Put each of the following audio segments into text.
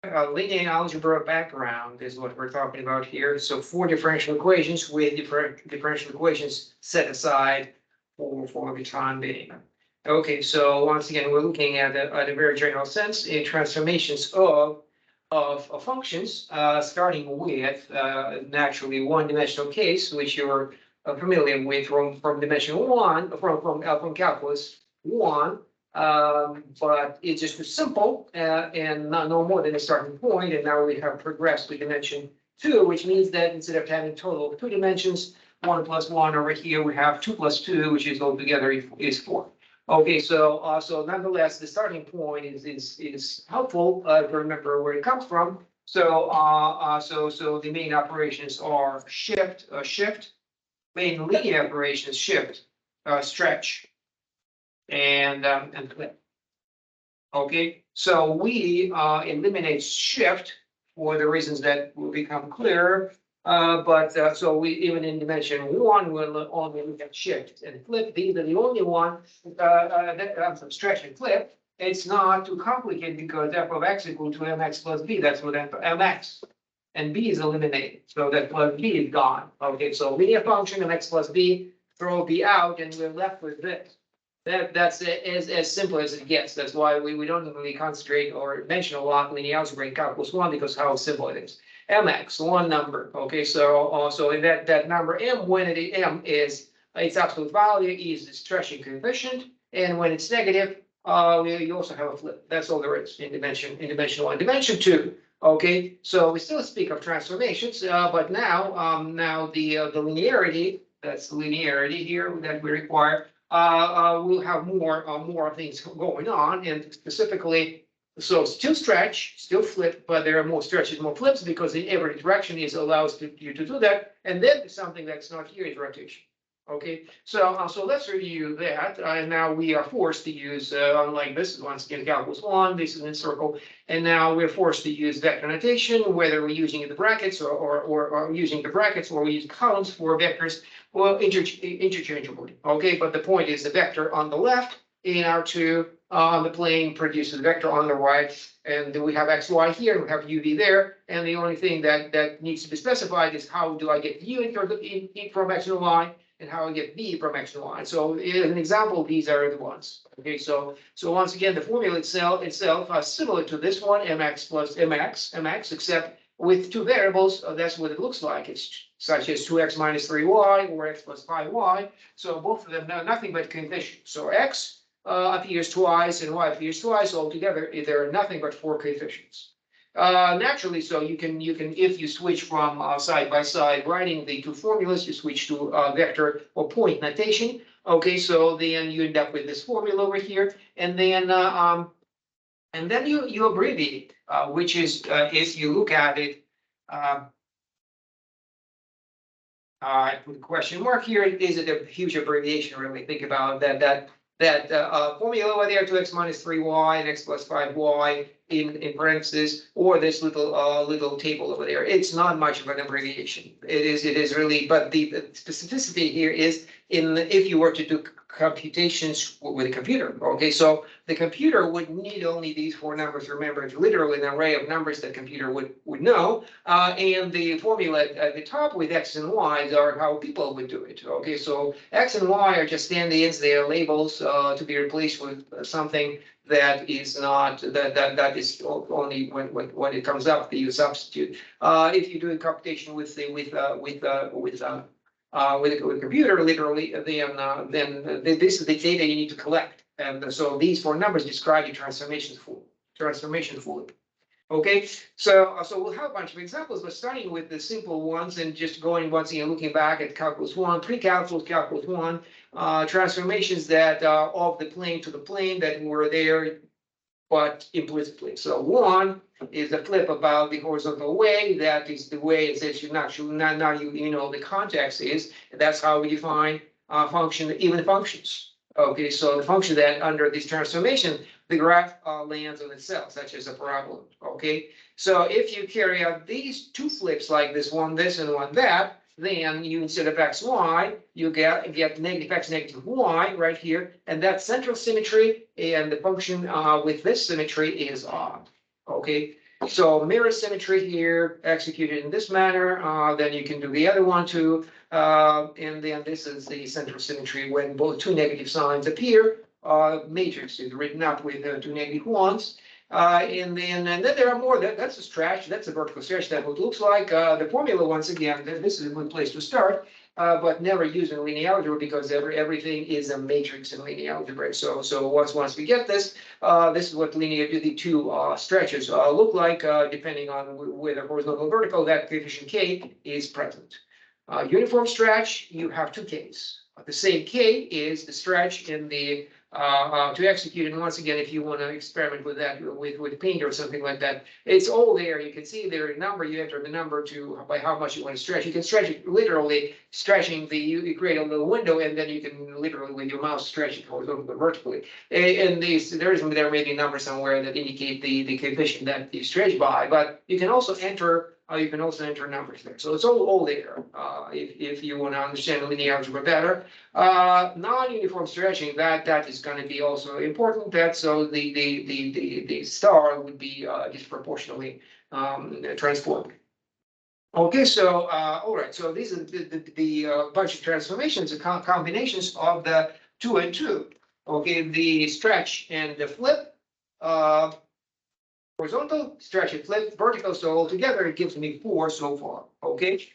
Linear algebra background is what we're talking about here. So four differential equations with differential equations set aside for the time being. Okay, so once again, we're looking at a very general sense in transformations of functions, starting with naturally one-dimensional case, which you're familiar with from dimension one, from calculus one. But it's just too simple and not no more than a starting point. And now we have progressed to dimension two, which means that instead of having a total of two dimensions, 1 plus 1 over here, we have 2 plus 2, which is altogether is 4. Okay, so nonetheless, the starting point is helpful to remember where it comes from. So the main operations are shift, main linear operations shift, stretch, and flip. Okay, so we eliminate shift for the reasons that will become clear. But so we even in dimension one will only look at shift and flip. These are the only one stretch and flip. It's not too complicated because f of x equal to mx plus b. That's what mx and b is eliminated. So that plus b is gone. Okay, so linear function mx plus b, throw b out, and we're left with this. That's as simple as it gets. That's why we don't really concentrate or mention a lot linear algebra in calculus one because how simple it is. Mx, one number. Okay, so in that number m, when m is its absolute value is the stretching coefficient, and when it's negative, you also have a flip. That's all there is in dimension one. Dimension two. Okay, so we still speak of transformations, but now the linearity, that's the linearity here that we require. We'll have more things going on, and specifically, so still stretch, still flip, but there are more stretches, more flips, because in every direction is allows you to do that. And then something that's not here is rotation. Okay, so let's review that. Now we are forced to use, unlike this, once again, calculus one, this is in circle, and now we're forced to use vector notation, whether we're using the brackets or using the brackets, or we use columns for vectors, well, interchangeably. Okay, but the point is the vector on the left in R2 on the plane produces a vector on the right, and then we have x, y here, and we have u, v there, and the only thing that needs to be specified is how do I get u from x and y, and how I get b from x and y. So as an example, these are the ones. Okay, so once again, the formula itself is similar to this one, mx plus mx, except with two variables. That's what it looks like. It's such as 2x minus 3y or x plus 5y. So both of them are nothing but coefficients. So x appears twice and y appears twice. Altogether, there are nothing but 4 coefficients. Naturally, so you can if you switch from side by side writing the two formulas, you switch to vector or point notation. Okay, so then you end up with this formula over here, and then you abbreviate, which is if you look at it. I put a question mark here. Is it a huge abbreviation? Really think about that formula over there, 2x minus 3y and x plus 5y in parentheses, or this little table over there. It's not much of an abbreviation. It is really, but the specificity here is if you were to do computations with a computer. Okay, so the computer would need only these 4 numbers. Remember, it's literally an array of numbers that computer would know. And the formula at the top with x and y are how people would do it. Okay, so x and y are just stand-ins. They are labels to be replaced with something that is not that is only when it comes up that you substitute. If you're doing computation with a computer, literally, then this is the data you need to collect, and so these 4 numbers describe your transformation fully. Okay, so we'll have a bunch of examples, but starting with the simple ones and just going once again, looking back at calculus one, pre-calculus, calculus one, transformations that of the plane to the plane that were there, but implicitly. So one is a flip about the horizontal way. That is the way that you naturally now you know the context is. That's how we define function, even functions. Okay, so the function that under this transformation, the graph lands on itself, such as a parabola. Okay, so if you carry out these 2 flips like this one, this and one that, then you instead of x, y, you get negative x, negative y right here, and that's central symmetry, and the function with this symmetry is odd. Okay, So mirror symmetry here executed in this manner, then you can do the other one too. And then this is the central symmetry when both two negative signs appear. Matrix is written up with two negative ones. And then there are more. That's a stretch. That's a vertical stretch. That what looks like the formula once again. This is a good place to start. But never use in linear algebra because everything is a matrix in linear algebra. So once we get this, this is what linear the two stretches look like, depending on whether horizontal or vertical. That coefficient k is present. Uniform stretch, you have two k's. The same k is the stretch in the to execute. And once again, if you want to experiment with that with paint or something like that, it's all there. You can see there a number. You enter the number to by how much you want to stretch. You can stretch it literally, stretching the you create a little window, and then you can literally with your mouse stretch it horizontally, vertically. And there may be a number somewhere that indicate the coefficient that you stretch by, but you can also enter. You can also enter numbers there. So it's all there if you want to understand linear algebra better. Non-uniform stretching, that is going to be also important. That so the star would be disproportionately transformed. Okay, so all right, so these are the bunch of transformations, combinations of the 2 and 2. Okay, the stretch and the flip. Horizontal, stretch and flip, vertical, so altogether it gives me 4 so far, okay?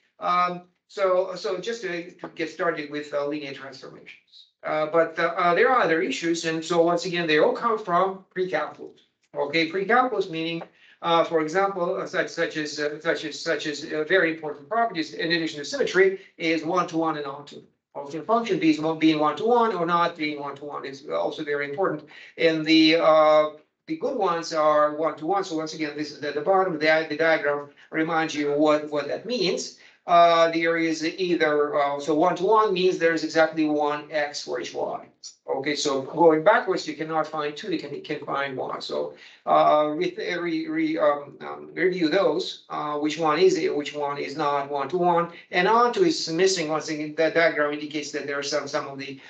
So just to get started with linear transformations. But there are other issues, and so once again, they all come from pre-calculus, okay? Pre-calculus meaning, for example, such as very important properties in addition to symmetry is one-to-one and onto. Also, function being one-to-one or not being one-to-one is also very important. In the good ones are one-to-one. So once again, this is at the bottom. The diagram reminds you what that means. There is either, so one-to-one means there's exactly one x for each y. Okay, so going backwards, you cannot find 2, you can find 1. So review those, which one is it, which one is not one-to-one. And onto is missing. Once again, that diagram indicates that there are some of the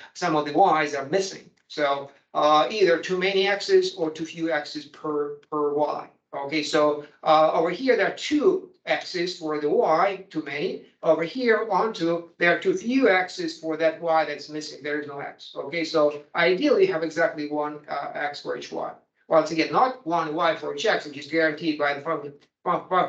y's are missing. So either too many x's or too few x's per y. Okay, so over here there are 2 x's for the y, too many. Over here onto there are too few x's for that y that's missing. There is no x. Okay, so ideally you have exactly 1 x for each y. Once again, not 1 y for each x, which is guaranteed by the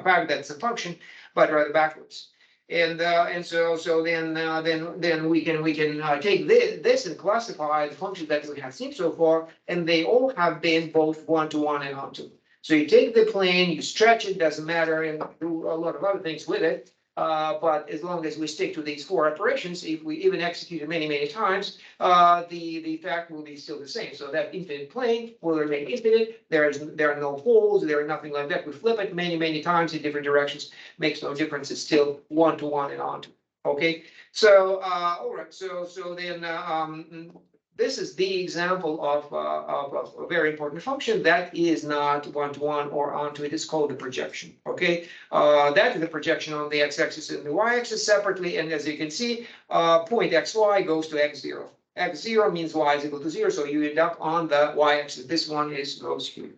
fact that's a function, but rather backwards. And so then we can take this and classify the functions that we have seen so far, and they all have been both one-to-one and onto. So you take the plane, you stretch it, doesn't matter, and do a lot of other things with it. But as long as we stick to these 4 operations, if we even execute it many times, the fact will be still the same. So that infinite plane will remain infinite. There are no holes. There are nothing like that. We flip it many times in different directions. Makes no difference. It's still one-to-one and onto. Okay. So all right. So then this is the example of a very important function that is not one-to-one or onto. It is called the projection. Okay, that is the projection on the x-axis and the y-axis separately. And as you can see, point xy goes to x0. X0 means y is equal to 0, so you end up on the y-axis. This one goes here.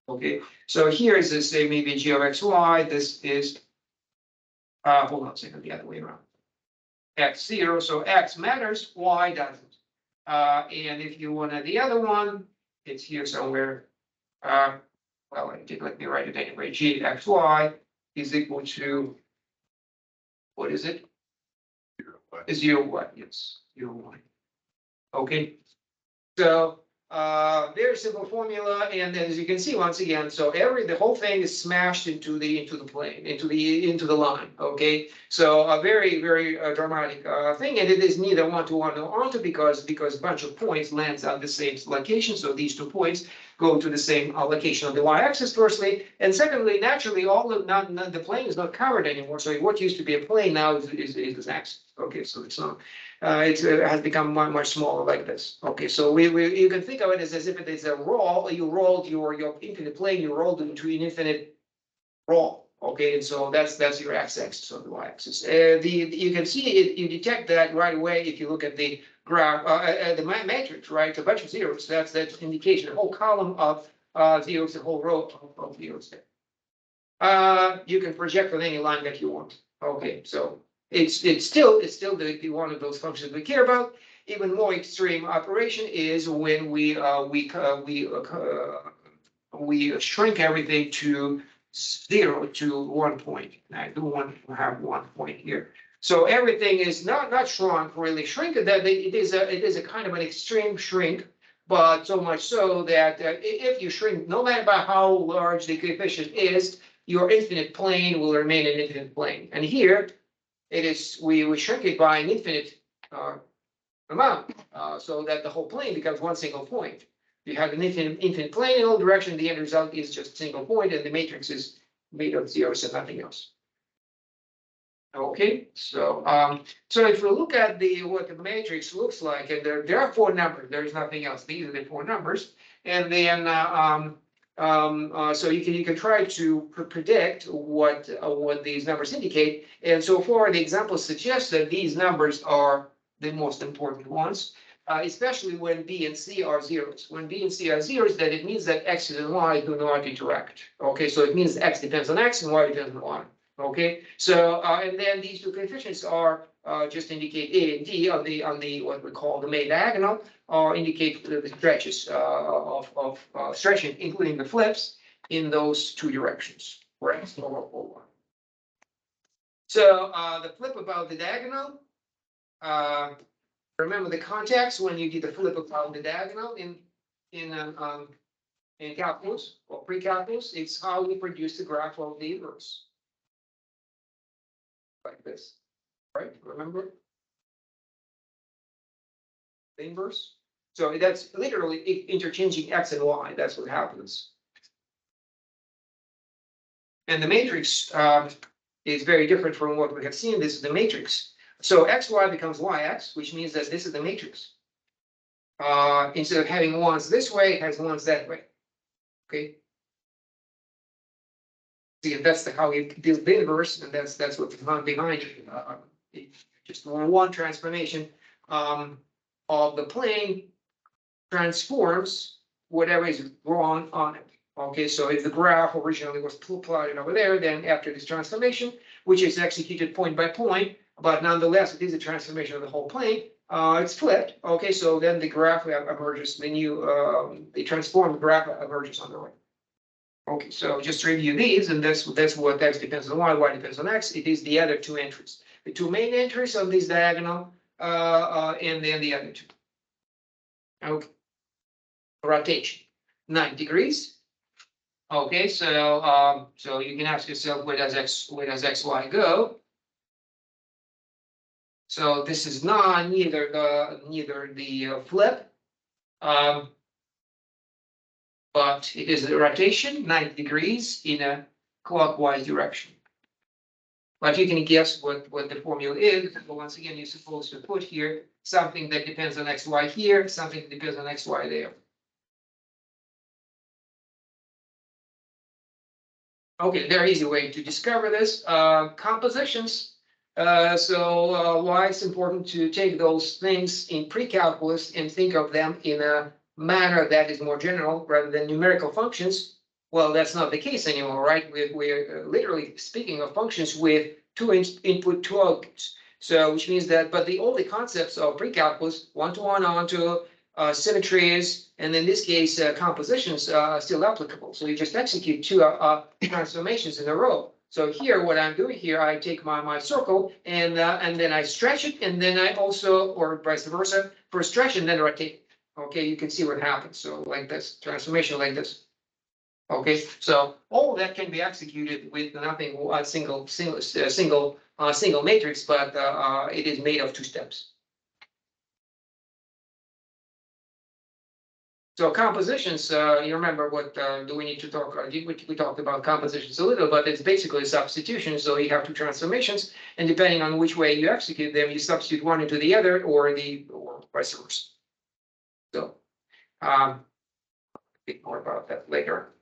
Okay, so here is this say maybe g of xy. This is hold on a second, the other way around. X0, so x matters, y doesn't. And if you want the other one, it's here somewhere. Well, let me write it anyway. G x y is equal to, what is it? 0 y. Yes, 0 y. Okay. So very simple formula, and as you can see once again, so the whole thing is smashed into the plane, into the line. Okay, so a very dramatic thing, and it is neither one-to-one nor onto because a bunch of points lands on the same location. So these 2 points go to the same location on the y-axis firstly, and secondly, naturally, all of the plane is not covered anymore. So what used to be a plane now is this axis. Okay, so it's not. It has become much smaller like this. Okay, so you can think of it as if it is a roll. You rolled your infinite plane. You rolled it into an infinite roll. Okay, and so that's your x-axis or the y-axis. You can see it. You detect that right away if you look at the graph, the matrix, right? A bunch of zeros. That's indication. A whole column of zeros, a whole row of zeros there. You can project on any line that you want. Okay, so it's still the one of those functions we care about. Even more extreme operation is when we shrink everything to 0 to 1 point. I do want to have 1 point here. So everything is not shrunk, really shrink. That it is a kind of an extreme shrink, but so much so that if you shrink, no matter by how large the coefficient is, your infinite plane will remain an infinite plane. And here it is, we shrink it by an infinite amount, so that the whole plane becomes one single point. You have an infinite plane in all directions. The end result is just a single point, and the matrix is made of zeros and nothing else. Okay, so if we look at what the matrix looks like, and there are 4 numbers. There is nothing else. These are the 4 numbers, and then so you can try to predict what these numbers indicate. And so far, the examples suggest that these numbers are the most important ones, especially when B and C are zeros. When B and C are zeros, then it means that X and Y do not interact. Okay, so it means X depends on X and Y depends on Y. Okay, so and then these 2 coefficients are just indicate A and D on the what we call the main diagonal, or indicate the stretches of stretching, including the flips in those 2 directions, for X or Y. So the flip about the diagonal. Remember the context when you did the flip about the diagonal in calculus or pre-calculus. It's how we produce the graph of the inverse. Like this, right? Remember the inverse? So that's literally interchanging X and Y. That's what happens. And the matrix is very different from what we have seen. This is the matrix. So XY becomes YX, which means that this is the matrix. Instead of having ones this way, it has ones that way. Okay. See, and that's how we build the inverse, and that's what's behind it. Just one transformation of the plane transforms whatever is drawn on it. Okay, so if the graph originally was plotted over there, then after this transformation, which is executed point by point, but nonetheless, it is a transformation of the whole plane, it's flipped. Okay, so then the graph emerges, the transformed graph emerges on the right. Okay, so just review these, and that's what X depends on Y depends on X. It is the other 2 entries, the 2 main entries on this diagonal, and then the other 2. Okay, rotation 9 degrees. Okay, so so you can ask yourself, where does XY go? So this is neither the flip, but it is the rotation 90 degrees in a clockwise direction. But you can guess what the formula is. But once again, you're supposed to put here something that depends on XY here, something that depends on XY there. Okay, very easy way to discover this. Compositions. So why it's important to take those things in pre-calculus and think of them in a manner that is more general rather than numerical functions. Well, that's not the case anymore, right? We're literally speaking of functions with 2 input, 2 outputs. So which means that, but all the concepts of pre-calculus, one-to-one, onto symmetries, and in this case, compositions are still applicable. So you just execute 2 transformations in a row. So here, what I'm doing here, I take my circle and then I stretch it, and then I also, or vice versa, first stretch and then rotate. Okay, you can see what happens. So like this, transformation like this. Okay, so all of that can be executed with nothing, a single matrix, but it is made of 2 steps. So compositions, you remember what do we need to talk? We talked about compositions a little, but it's basically substitution. So you have 2 transformations, and depending on which way you execute them, you substitute one into the other, or vice versa. So, a bit more about that later.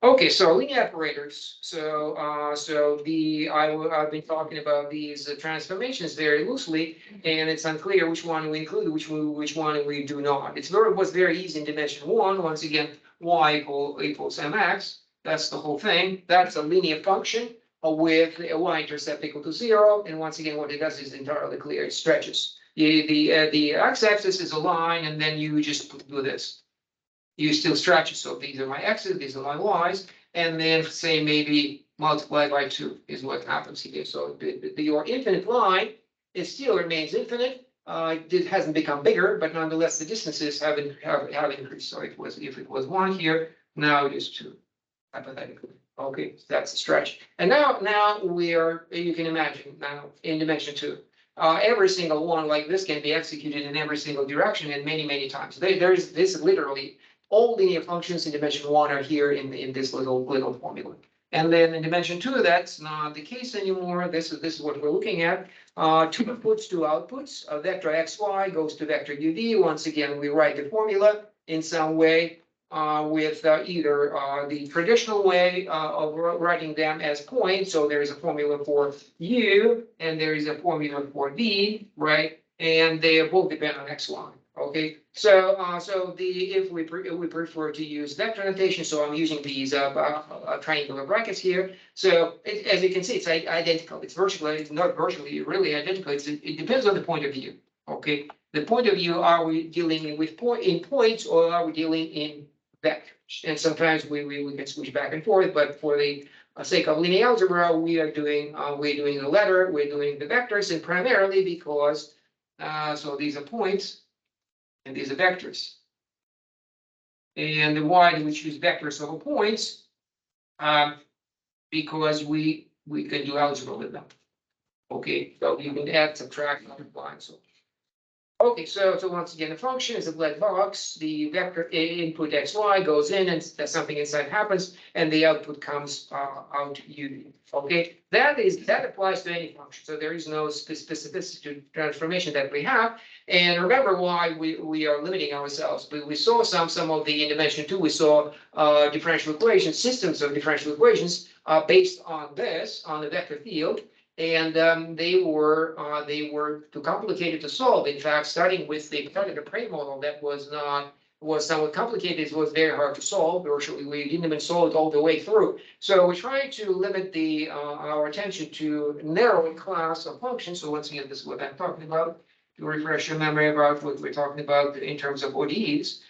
Okay, so linear operators. So I've been talking about these transformations very loosely, and it's unclear which one we include, which one we do not. Was very easy in dimension 1. Once again, y equals mx. That's the whole thing. That's a linear function with a y-intercept equal to 0. And once again, what it does is entirely clear. It stretches. The x-axis is a line, and then you just do this. You still stretch it. So these are my x's, these are my y's, and then say maybe multiply by 2 is what happens here. So your infinite line, it still remains infinite. It hasn't become bigger, but nonetheless, the distances have increased. So if it was 1 here, now it is 2, hypothetically. Okay, so that's a stretch. And now you can imagine now in dimension 2. Every single one like this can be executed in every single direction and many times. There's this literally all linear functions in dimension 1 are here in this little formula. And then in dimension 2, that's not the case anymore. This is what we're looking at. 2 inputs, 2 outputs. A vector xy goes to vector uv. Once again, we write the formula in some way with either the traditional way of writing them as points. So there is a formula for u and there is a formula for v, right? And they both depend on xy. Okay, so if we prefer to use vector notation, so I'm using these triangular brackets here. So as you can see, it's identical. It's not virtually, really identical. It depends on the point of view. Okay, the point of view: are we dealing with points or are we dealing in vectors? And sometimes we can switch back and forth, but for the sake of linear algebra, we're doing the letter, we're doing the vectors, and primarily because so these are points. And these are vectors. And why do we choose vectors over points? Because we can do algebra with them. Okay, so you can add, subtract, multiply, and so on. Okay, so once again, the function is a black box. The vector input xy goes in, and something inside happens, and the output comes out u. Okay, that applies to any function. So there is no specificity to transformation that we have. And remember why we are limiting ourselves. We saw some of the in dimension 2. We saw differential equations, systems of differential equations based on this, on the vector field. And they were too complicated to solve. In fact, starting with the Prey model, that was somewhat complicated. It was very hard to solve. Virtually, we didn't even solve it all the way through. So we tried to limit our attention to narrow class of functions. So once again, this is what I'm talking about. To refresh your memory about what we're talking about in terms of ODEs.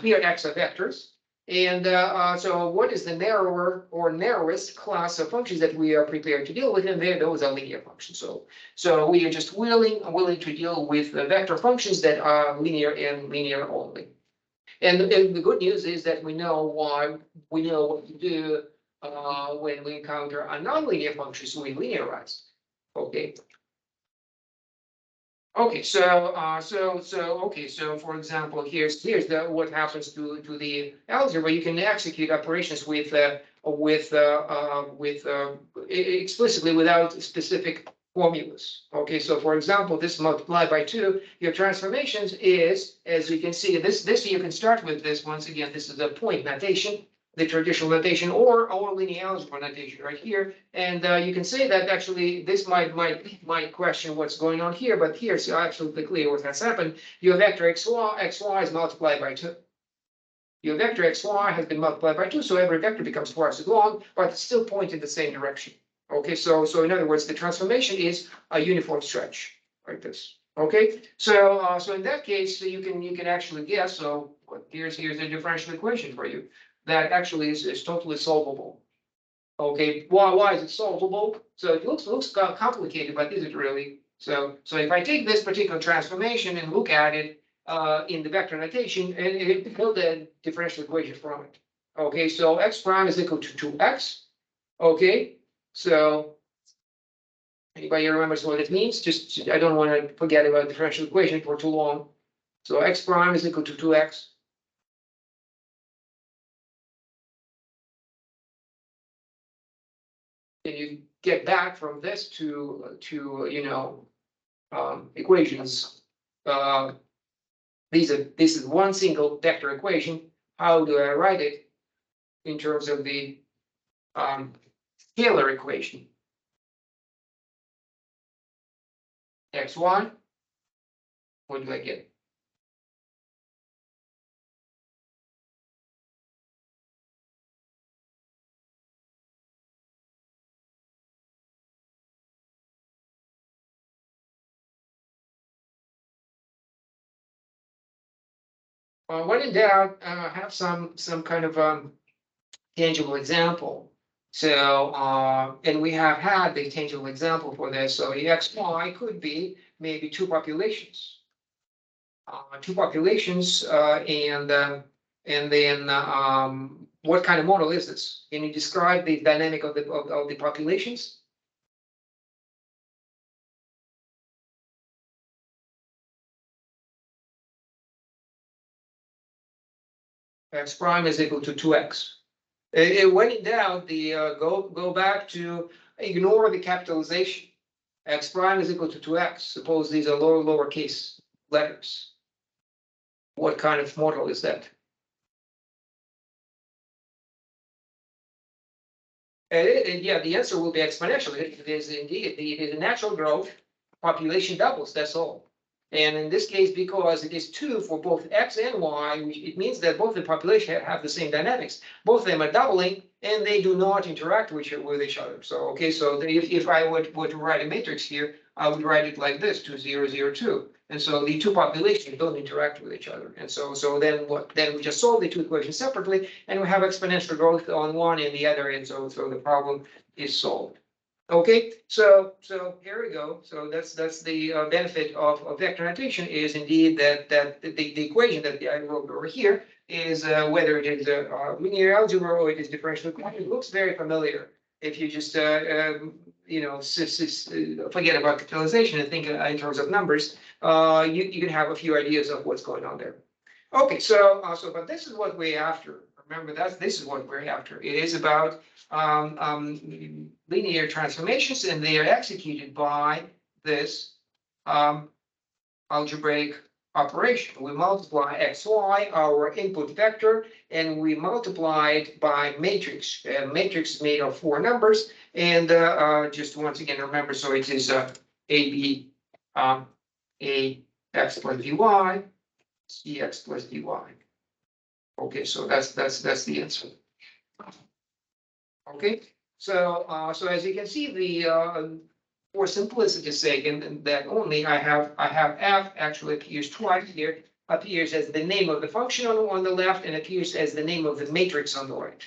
Here, x are vectors. And so what is the narrower or narrowest class of functions that we are prepared to deal with? And those are linear functions. So we are just willing to deal with the vector functions that are linear and linear only. And the good news is that we know what to do when we encounter a nonlinear function, so we linearize. Okay. Okay, so for example, here's what happens to the algebra. You can execute operations with explicitly without specific formulas. Okay, so for example, this multiplied by 2, your transformations is, as you can see, this you can start with this. Once again, this is a point notation, the traditional notation, or linear algebra notation right here. And you can say that actually this might question what's going on here, but here's absolutely clear what has happened. Your vector xy is multiplied by 2. Your vector xy has been multiplied by 2, so every vector becomes twice as long, but it's still pointing in the same direction. Okay, so in other words, the transformation is a uniform stretch like this. Okay, so in that case, you can actually guess. So here's a differential equation for you that actually is totally solvable. Okay, why is it solvable? So it looks complicated, but is it really? So if I take this particular transformation and look at it in the vector notation, and it build a differential equation from it. Okay, so x prime is equal to 2x. Okay, so anybody remembers what it means? Just I don't want to forget about differential equation for too long. So x prime is equal to 2x. And you get back from this to equations. This is one single vector equation. How do I write it in terms of the scalar equation? xy. What do I get? When in doubt, have some kind of tangible example. So, and we have had the tangible example for this. So the XY could be maybe two populations, and then what kind of model is this? Can you describe the dynamic of the populations? X prime is equal to 2x. When in doubt, go back to ignore the capitalization. X prime is equal to 2x. Suppose these are lowercase letters. What kind of model is that? Yeah, the answer will be exponential. It is indeed, it is a natural growth, population doubles, that's all. And in this case, because it is 2 for both x and y, it means that both the population have the same dynamics. Both of them are doubling, and they do not interact with each other. So, okay, so if I would write a matrix here, I would write it like this, 2, 0, 0, 2. And so the two populations don't interact with each other. And so then we just solve the two equations separately, and we have exponential growth on one and the other, and so the problem is solved. Okay, so here we go. So that's the benefit of vector notation is indeed that the equation that I wrote over here is whether it is linear algebra or it is differential equation. It looks very familiar if you just forget about capitalization and think in terms of numbers. You can have a few ideas of what's going on there. Okay, so but this is what we're after. Remember that this is what we're after. It is about linear transformations, and they are executed by this algebraic operation. We multiply xy, our input vector, and we multiply it by matrix. Matrix is made of 4 numbers, and just once again remember, so it is AB a x plus dy, cx plus dy. Okay, so that's the answer. Okay, so as you can see, the for simplicity's sake, and that only I have f actually appears twice here, appears as the name of the function on the left, and appears as the name of the matrix on the right.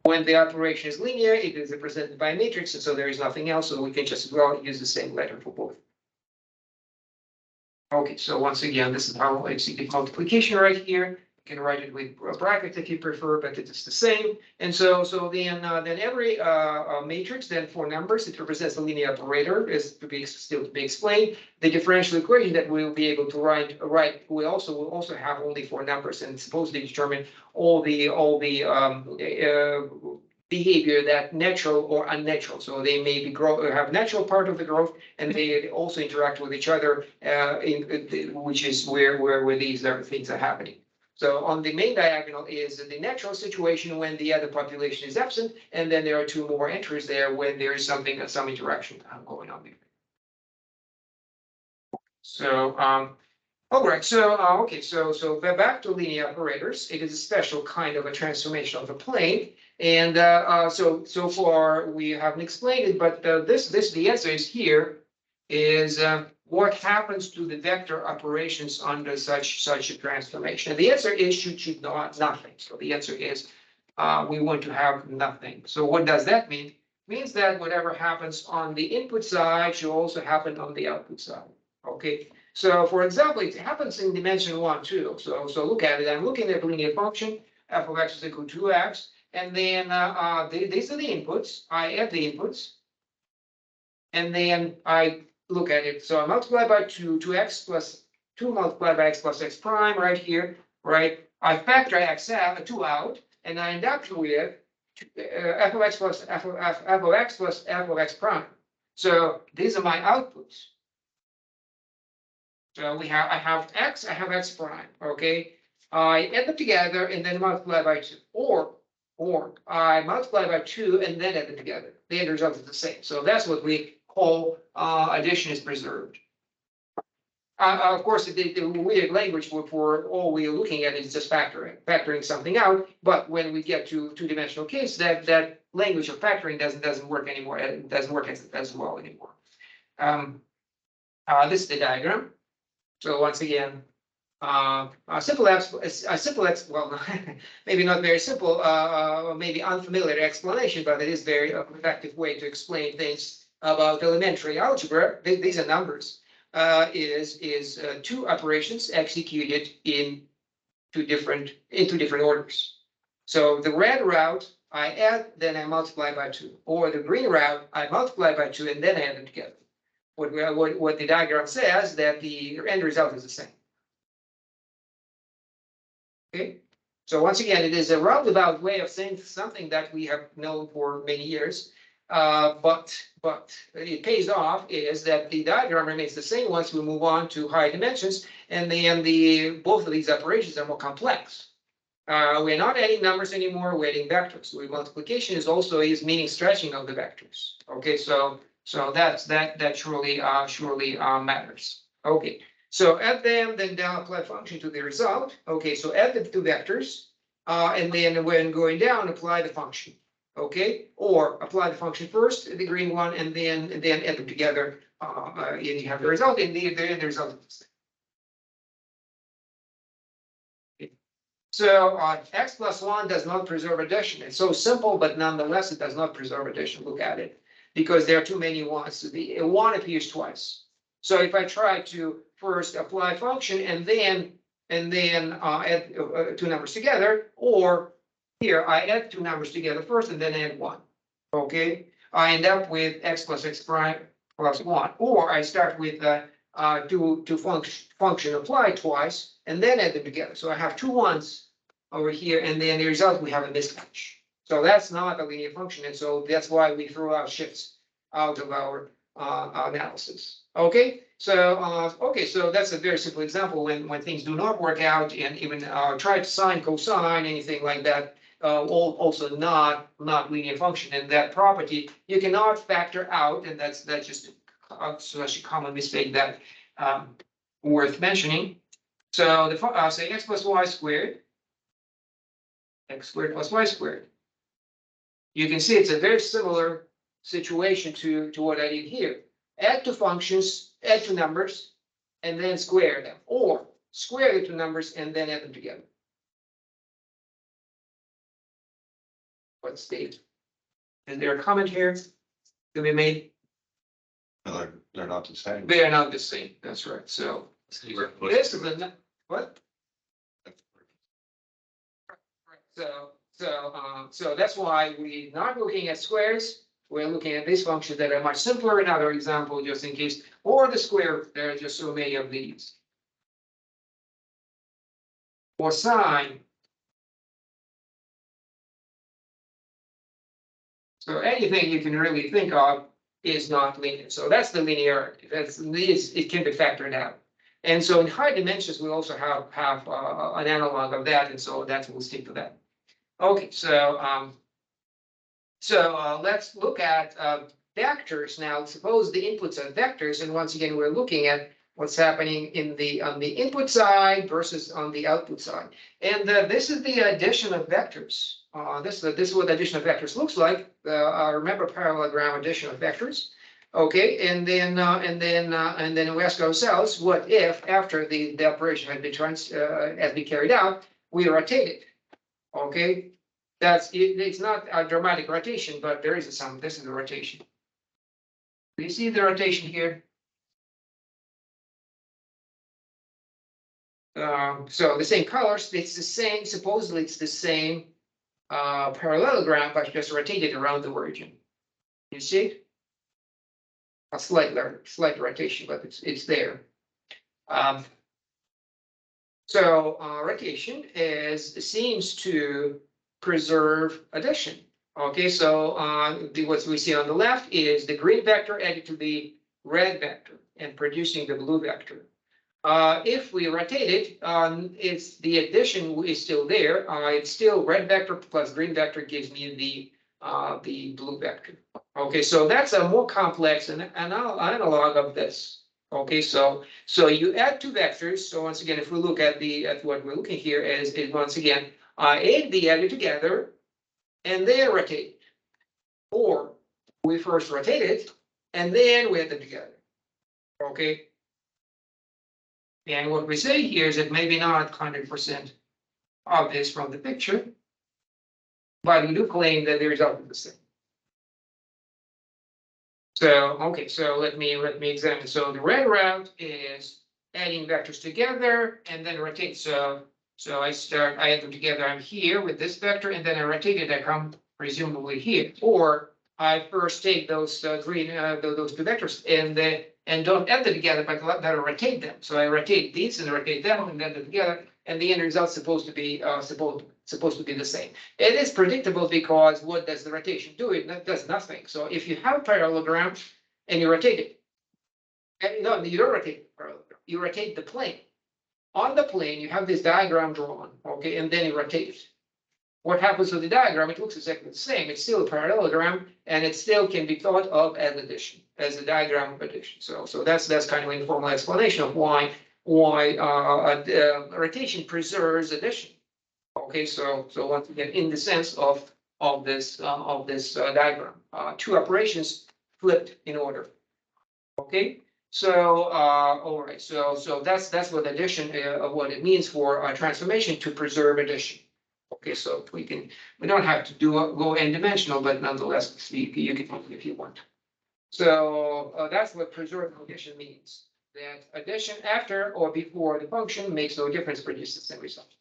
When the operation is linear, it is represented by a matrix, and so there is nothing else, so we can just use the same letter for both. Okay, so once again, this is how I see the multiplication right here. You can write it with brackets if you prefer, but it is the same. And so then every matrix, then 4 numbers, it represents a linear operator, is still to be explained. The differential equation that we'll be able to write will also have only 4 numbers, and supposedly determine all the behavior that natural or unnatural. So they may be have natural part of the growth, and they also interact with each other, which is where these things are happening. So on the main diagonal is the natural situation when the other population is absent, and then there are 2 more entries there when there is some interaction going on there. So all right, so okay, so back to linear operators. It is a special kind of a transformation of the plane, and so far we haven't explained it, but the answer is here is what happens to the vector operations under such a transformation. And the answer is should not nothing. So the answer is we want to have nothing. So what does that mean? It means that whatever happens on the input side should also happen on the output side. Okay. So for example, it happens in dimension 1 too. So look at it. I'm looking at a linear function, f of x is equal to 2x, and then these are the inputs. I add the inputs, and then I look at it. So I multiply by 2x plus 2 multiplied by x plus x prime right here, right? I factor x out, 2 out, and I end up with f of x plus f of x plus f of x prime. So these are my outputs. So I have x, I have x prime, okay? I add them together and then multiply by 2, or I multiply by 2 and then add them together. The end result is the same. So that's what we call addition is preserved. Of course, the weird language for all we are looking at is just factoring something out. But when we get to 2-dimensional case, that language of factoring doesn't work anymore. It doesn't work as well anymore. This is the diagram. So once again, a well, maybe not very simple, maybe unfamiliar explanation, but it is very effective way to explain things about elementary algebra. These are numbers. Is two operations executed in two different orders. So the red route I add, then I multiply by 2, or the green route I multiply by 2 and then I add them together. What the diagram says that the end result is the same. Okay, so once again, it is a roundabout way of saying something that we have known for many years, but it pays off is that the diagram remains the same once we move on to higher dimensions, and then both of these operations are more complex. We're not adding numbers anymore, we're adding vectors. So multiplication is also meaning stretching of the vectors. Okay, so that surely matters. Okay, so add them, then down apply function to the result. Okay, so add the two vectors, and then when going down, apply the function. Okay, or apply the function first, the green one, and then add them together, and you have the result, and the result is the same. So x plus 1 does not preserve addition. It's so simple, but nonetheless, it does not preserve addition. Look at it, because there are too many ones. The 1 appears twice. So if I try to first apply function and then add two numbers together, or here I add two numbers together first and then add 1. Okay, I end up with x plus x prime plus 1, or I start with two function apply twice and then add them together. So I have two ones over here, and then the result we have a mismatch. So that's not a linear function, and so that's why we throw out shifts out of our analysis. Okay, so that's a very simple example when things do not work out, and even try to sine, cosine, anything like that, also not linear function, and that property you cannot factor out, and that's just such a common mistake that worth mentioning. So the say x plus y squared, x squared plus y squared. You can see it's a very similar situation to what I did here. Add two functions, add two numbers, and then square them, or square the two numbers and then add them together. What's the? Is there a comment here to be made? No, they're not the same. They are not the same. That's right. So this is the what? So that's why we're not looking at squares. We're looking at these functions that are much simpler. Another example, just in case, or the square. There are just so many of these. Or sine. So anything you can really think of is not linear. So that's the linearity. It can be factored out. And so in high dimensions, we also have an analog of that, and so we'll stick to that. Okay, so let's look at vectors now. Suppose the inputs are vectors, and once again, we're looking at what's happening on the input side versus on the output side. And this is the addition of vectors. This is what addition of vectors looks like. Remember parallelogram addition of vectors. Okay, and then we ask ourselves, what if after the operation had been carried out, we rotate it? Okay, it's not a dramatic rotation, but there is this is a rotation. Do you see the rotation here? So the same colors, it's the same, supposedly it's the same parallelogram, but just rotated around the origin. You see? A slight rotation, but it's there. So rotation seems to preserve addition. Okay, so what we see on the left is the green vector added to the red vector and producing the blue vector. If we rotate it, it's the addition is still there. It's still red vector plus green vector gives me the blue vector. Okay, so that's a more complex analog of this. Okay, so you add two vectors. So once again, if we look at what we're looking here is once again, A and B added together, and then rotate, or we first rotate it and then we add them together. Okay. And what we say here is that maybe not 100% obvious from the picture, but we do claim that the result is the same. So, okay, so let me examine. So the red route is adding vectors together and then rotate. So I add them together. I'm here with this vector, and then I rotate it. I come presumably here. Or I first take those green those two vectors and don't add them together, but let them rotate them. So I rotate these and rotate them and add them together, and the end result's supposed to be the same. It is predictable because what does the rotation do? It does nothing. So if you have a parallelogram and you rotate it, and no, you don't rotate the parallelogram, you rotate the plane. On the plane, you have this diagram drawn, okay, and then you rotate it. What happens to the diagram? It looks exactly the same. It's still a parallelogram, and it still can be thought of as addition, as a diagram of addition. So that's kind of an informal explanation of why rotation preserves addition. Okay, so once again, in the sense of this diagram, two operations flipped in order. Okay, so all right, so that's what addition what it means for transformation to preserve addition. Okay, so we don't have to go n-dimensional, but nonetheless, you can if you want. So that's what preserved addition means. That addition after or before the function makes no difference, produces the same result.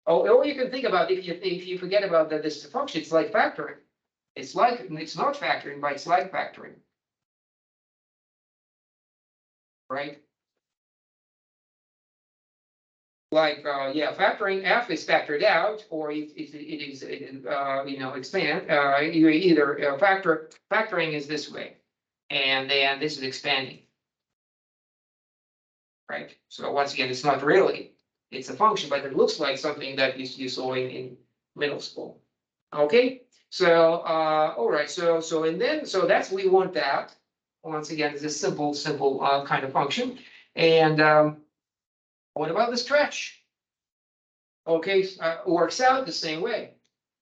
Or you can think about if you forget about that this is a function, it's like factoring. It's not factoring, but it's like factoring. Right? Like, yeah, factoring f is factored out, or it is expand. You either factoring is this way, and then this is expanding. Right? So once again, it's not really, it's a function, but it looks like something that you saw in middle school. Okay, so all right, so that's we want that. Once again, it's a simple kind of function. And what about the stretch? Okay, works out the same way.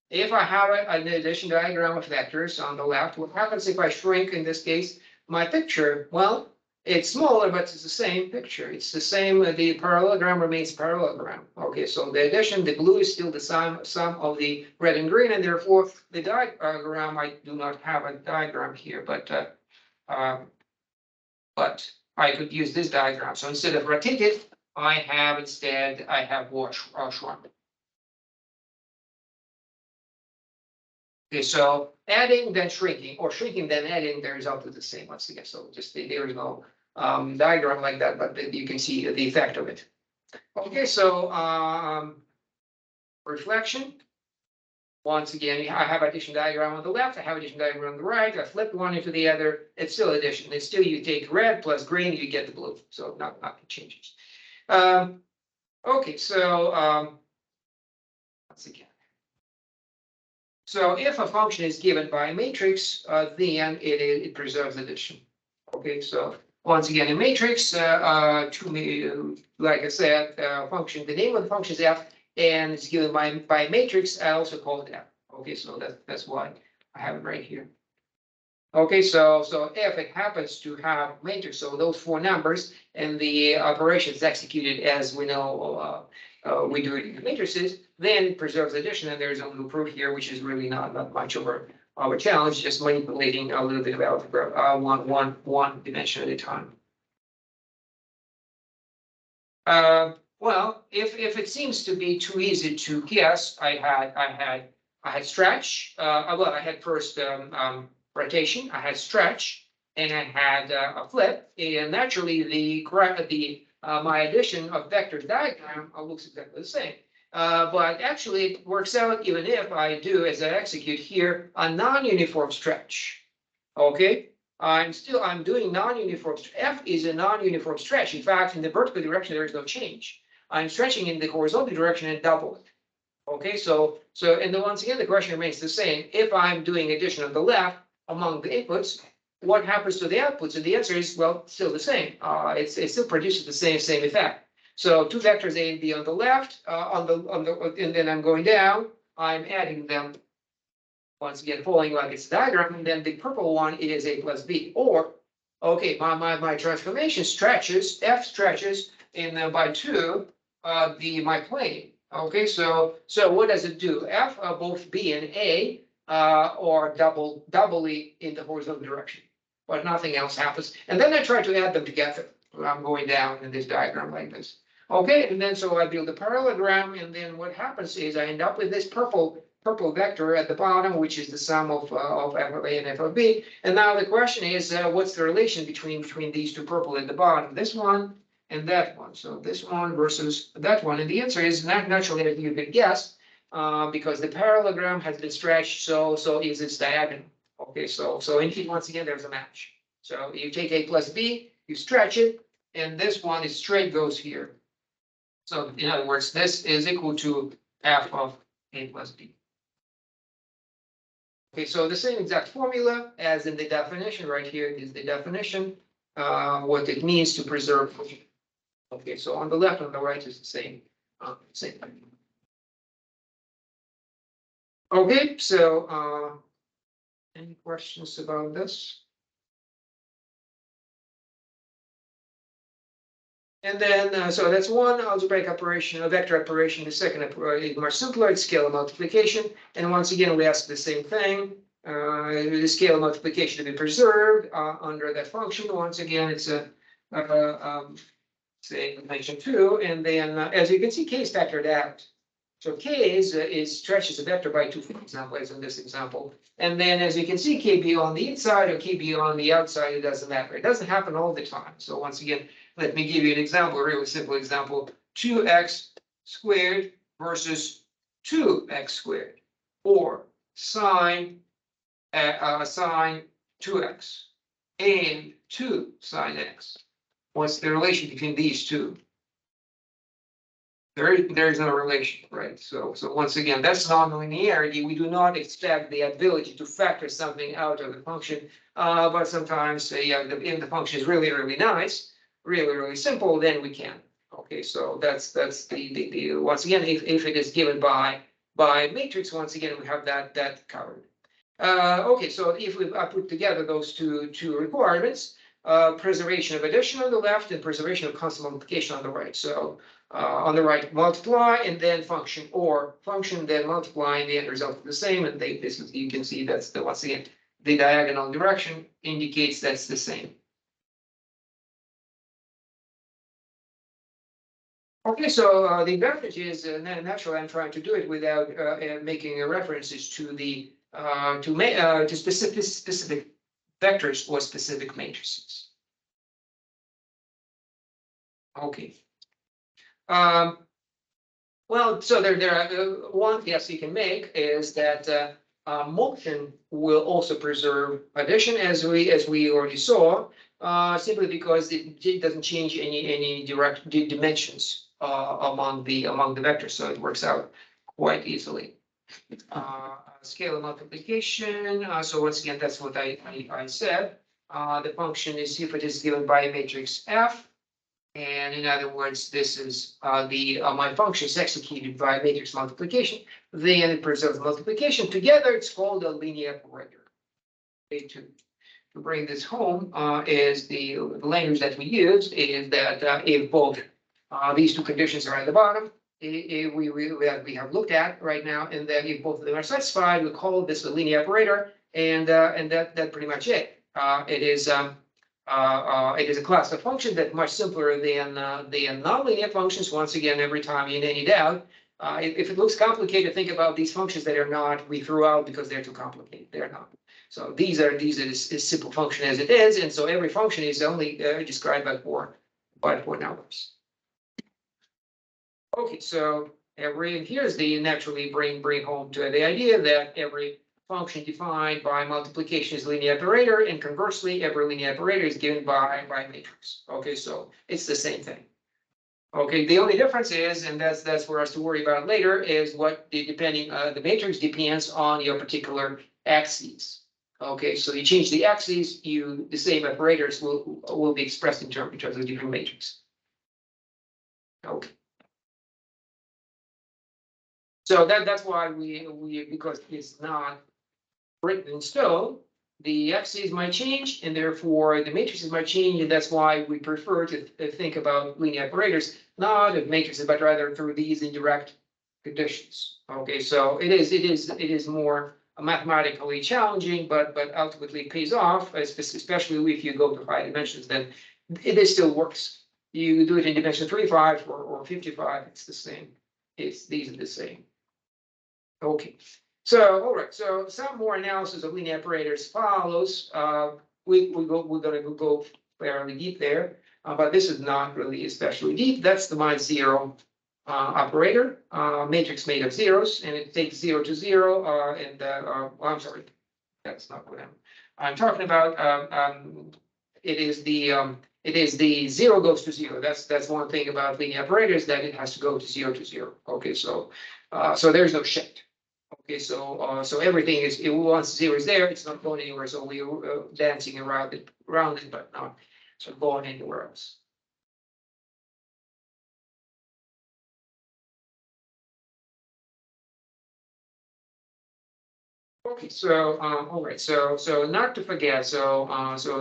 If I have an addition diagram of vectors on the left, what happens if I shrink, in this case, my picture? Well, it's smaller, but it's the same picture. It's the same, the parallelogram remains parallelogram. Okay, so the addition, the blue is still the sum of the red and green, and therefore the diagram, I do not have a diagram here, but I could use this diagram. So instead of rotated, I have shrunk. Okay, so adding then shrinking, or shrinking then adding, the result is the same once again. So just there you go, diagram like that, but you can see the effect of it. Okay, so reflection. Once again, I have addition diagram on the left, I have addition diagram on the right, I flip one into the other, it's still addition. It's still, you take red plus green, you get the blue, so nothing changes. Okay, so once again. So if a function is given by a matrix, then it preserves addition. Okay, so once again, a matrix, like I said, function, the name of the function is f, and it's given by a matrix, I also call it f. Okay, so that's why I have it right here. Okay, so if it happens to have matrix, so those four numbers, and the operation is executed as we know we do it in the matrices, then it preserves addition, and there's a little proof here, which is really not much of a challenge, just manipulating a little bit of algebra, one dimension at a time. Well, if it seems to be too easy to guess, I had stretch. Well, I had first rotation, I had stretch, and I had a flip, and naturally my addition of vector diagram looks exactly the same. But actually it works out even if I do, as I execute here, a non-uniform stretch. Okay, I'm doing non-uniform. F is a non-uniform stretch. In fact, in the vertical direction, there is no change. I'm stretching in the horizontal direction and double it. Okay, so and then once again, the question remains the same. If I'm doing addition on the left among the inputs, what happens to the outputs? And the answer is, well, still the same. It still produces the same effect. So two vectors A and B on the left, and then I'm going down. I'm adding them once again, following like it's a diagram, and then the purple one is A plus B. Or, okay, my transformation stretches, F stretches by two, my plane. Okay, so what does it do? F of both B and A are doubly in the horizontal direction, but nothing else happens. And then I try to add them together. I'm going down in this diagram like this. Okay, and then so I build a parallelogram, and then what happens is I end up with this purple vector at the bottom, which is the sum of f of A and f of B. And now the question is, what's the relation between these two purple at the bottom? This one and that one. So this one versus that one. And the answer is not naturally, as you could guess, because the parallelogram has been stretched, so is its diagonal. Okay, so indeed, once again, there's a match. So you take A plus B, you stretch it, and this one is straight goes here. So in other words, this is equal to f of A plus B. Okay, so the same exact formula as in the definition right here is the definition, what it means to preserve. Okay, so on the left and the right is the same thing. Okay, so any questions about this? And then, so that's one algebraic operation, a vector operation. The second is more simpler, it's scalar multiplication. And once again, we ask the same thing. The scalar multiplication to be preserved under that function. Once again, it's a say dimension 2, and then as you can see, k is factored out. So k is stretches a vector by 2, for example, as in this example. And then as you can see, k be on the inside or k be on the outside, it doesn't matter. It doesn't happen all the time. So once again, let me give you an example, a really simple example. 2x squared versus 2x squared, or sine 2x and 2 sine x. What's the relation between these two? There is no relation, right? So once again, that's nonlinearity. We do not expect the ability to factor something out of the function, but sometimes if the function is really, really nice, really, really simple, then we can. Okay, so that's the once again, if it is given by matrix, once again, we have that covered. Okay, so if we put together those two requirements, preservation of addition on the left and preservation of constant multiplication on the right. So on the right, multiply and then function, or function then multiply, and the end result is the same. And this is, you can see that's the, once again, the diagonal direction indicates that's the same. Okay, so the advantage is naturally I'm trying to do it without making references to the to specific vectors or specific matrices. Okay. Well, so there are one guess you can make is that motion will also preserve addition, as we already saw, simply because it doesn't change any direct dimensions among the vectors, so it works out quite easily. Scalar multiplication. So once again, that's what I said. The function is if it is given by a matrix F. And in other words, this is my function is executed by matrix multiplication. Then it preserves multiplication. Together, it's called a linear operator. Okay, to bring this home is the language that we use is that if both these two conditions are at the bottom, we have looked at right now, and then if both of them are satisfied, we call this a linear operator, and that's pretty much it. It is a class of function that's much simpler than nonlinear functions. Once again, every time you need out, if it looks complicated, think about these functions that are not, we threw out because they're too complicated. They're not. So these are as simple function as it is, and so every function is only described by four numbers. Okay, so here's the naturally bring home to the idea that every function defined by multiplication is linear operator, and conversely, every linear operator is given by matrix. Okay, so it's the same thing. Okay, the only difference is, and that's for us to worry about later, is what the matrix depends on your particular axes. Okay, so you change the axes, the same operators will be expressed in terms of different matrix. Okay. So that's why we because it's not written in stone, the axes might change, and therefore the matrices might change, and that's why we prefer to think about linear operators, not of matrices, but rather through these indirect conditions. Okay, so it is more mathematically challenging, but ultimately pays off, especially if you go to high dimensions, then it still works. You do it in dimension 35 or 55, it's the same. These are the same. Okay, so, all right, so some more analysis of linear operators follows. We're gonna go fairly deep there, but this is not really especially deep. That's the minus zero operator, matrix made of zeros, and it takes 0 to 0, I'm sorry, that's not what I'm talking about. It is the 0 goes to 0. That's one thing about linear operators, that it has to go to 0 to 0. Okay, so there's no shift. Okay, so everything is, once 0 is there, it's not going anywhere. So we're dancing around it, but not so going anywhere else. Okay, so, all right, so not to forget, so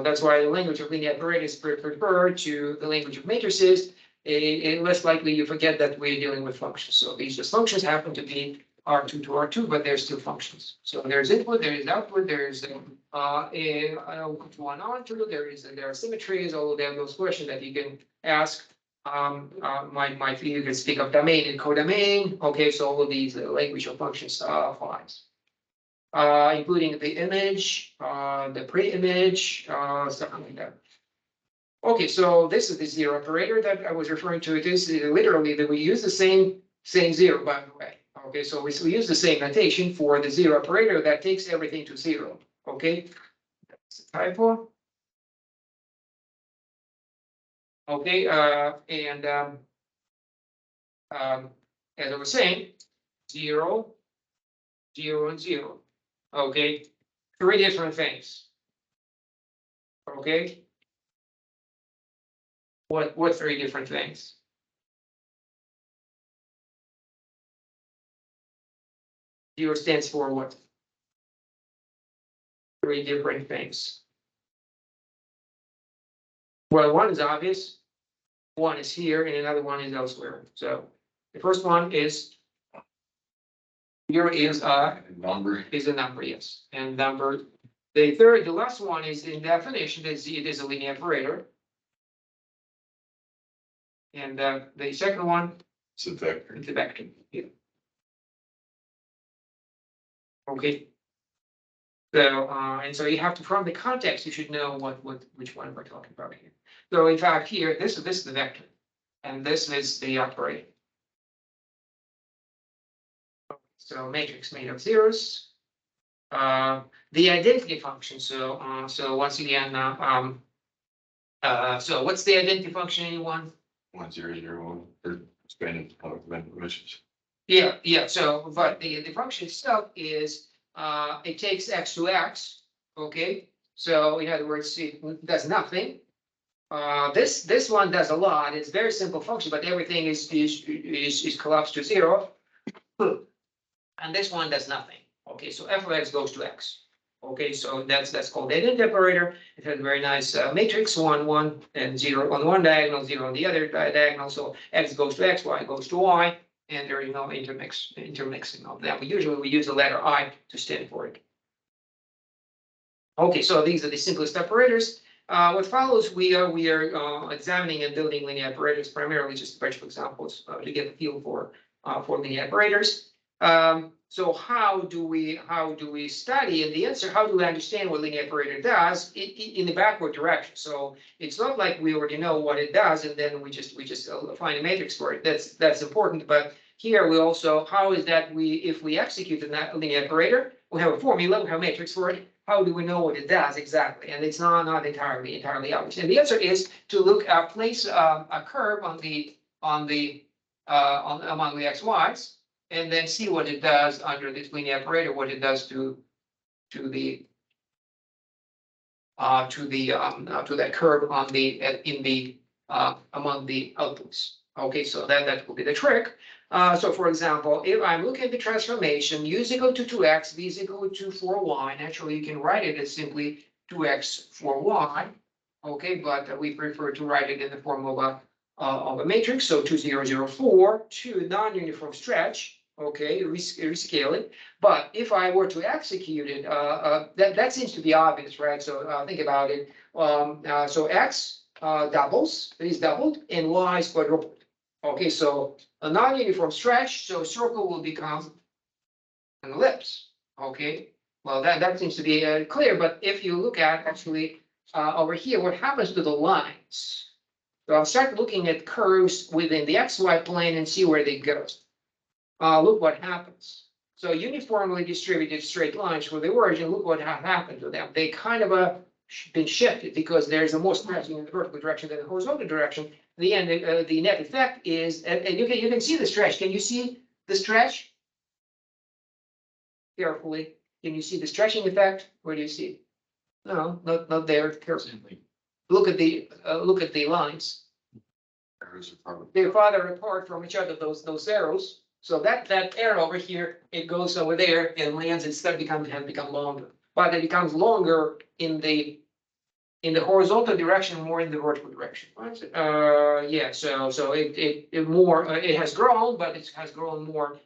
that's why the language of linear operators prefer to the language of matrices. Less likely you forget that we're dealing with functions. So these just functions happen to be R2 to R2, but they're still functions. So there's input, there is output, there's one onto, there are symmetries, all of them, those questions that you can ask. You can speak of domain and codomain. Okay, so all of these language of functions applies. Including the image, the pre-image, something like that. Okay, so this is the zero operator that I was referring to. It is literally that we use the same zero, by the way. Okay, so we use the same notation for the zero operator that takes everything to 0. Okay, that's a typo. Okay, and as I was saying, 0, 0, and 0. Okay, 3 different things. Okay. What 3 different things? 0 stands for what? 3 different things. Well, one is obvious, one is here, and another one is elsewhere. So the first one is 0 is a Number. number, yes. And number, the last one is in definition, it is a linear operator. And the second one, It's a vector. it's a vector. Yeah. Okay. So, and so you have to, from the context, you should know which one we're talking about here. So in fact, here, this is the vector, and this is the operator. So matrix made of zeros. The identity function. So once again, so what's the identity function, anyone? 1, 0, 0, 1. Or expanded dimensions. Yeah. So, but the function itself is it takes x to x. Okay. So in other words, it does nothing. This one does a lot. It's a very simple function, but everything is collapsed to 0. And this one does nothing. Okay, so f of x goes to x. Okay, so that's called the identity operator. It has a very nice matrix, 1, 1, and 0 on one diagonal, 0 on the other diagonal. So x goes to x, y goes to y, and there is no intermixing of them. Usually we use the letter I to stand for it. Okay, so these are the simplest operators. What follows, we are examining and building linear operators, primarily just a bunch of examples to get a feel for linear operators. So how do we study? And the answer, how do we understand what linear operator does in the backward direction? So it's not like we already know what it does, and then we just find a matrix for it. That's important. But here we also, how is that if we execute the linear operator, we have a formula, we have a matrix for it. How do we know what it does exactly? And it's not entirely obvious. And the answer is to place a curve among the xy's, and then see what it does under this linear operator, what it does to that curve among the outputs. Okay, so that will be the trick. So for example, if I'm looking at the transformation, u is equal to 2x, v is equal to 4y, naturally you can write it as simply 2x 4y. Okay, but we prefer to write it in the form of a matrix, so 2, 0, 0, 4, 2 non-uniform stretch. Okay, rescale it. But if I were to execute it, that seems to be obvious, right? So think about it. So x doubles, is doubled, and y is quadrupled. Okay, so a non-uniform stretch, so circle will become an ellipse. Okay, well, that seems to be clear, but if you look at actually over here, what happens to the lines? So I'll start looking at curves within the xy plane and see where they go. Look what happens. So uniformly distributed straight lines for the origin, look what happened to them. They kind of been shifted because there's a more stretching in the vertical direction than the horizontal direction. The end, the net effect is, and you can see the stretch. Can you see the stretch? Carefully. Can you see the stretching effect? Where do you see it? No, not there. Carefully. Look at the lines. They're farther apart from each other, those arrows. So that arrow over here, it goes over there and lands instead has become longer. But it becomes longer in the horizontal direction, more in the vertical direction. Yeah, so it has grown, but it has grown more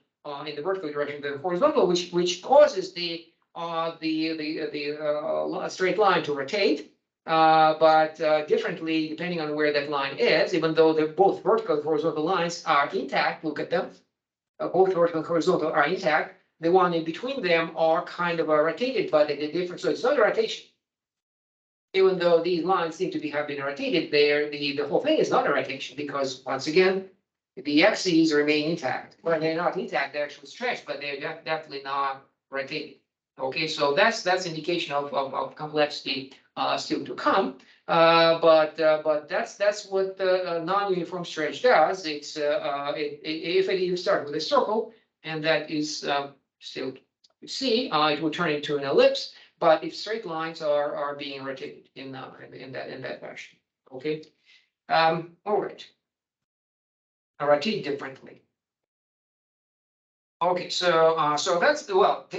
in the vertical direction than horizontal, which causes the straight line to rotate. But differently depending on where that line is, even though both vertical and horizontal lines are intact. Look at them. Both vertical and horizontal are intact. The one in between them are kind of rotated, but they're different. So it's not a rotation. Even though these lines seem to have been rotated, the whole thing is not a rotation because once again, the axes remain intact. Well, they're not intact, they're actually stretched, but they're definitely not rotated. Okay, so that's indication of complexity still to come. But that's what the non-uniform stretch does. It's if you start with a circle, and that is still to see, it will turn into an ellipse. But if straight lines are being rotated in that fashion, okay. All right. I rotate differently. Okay, so that's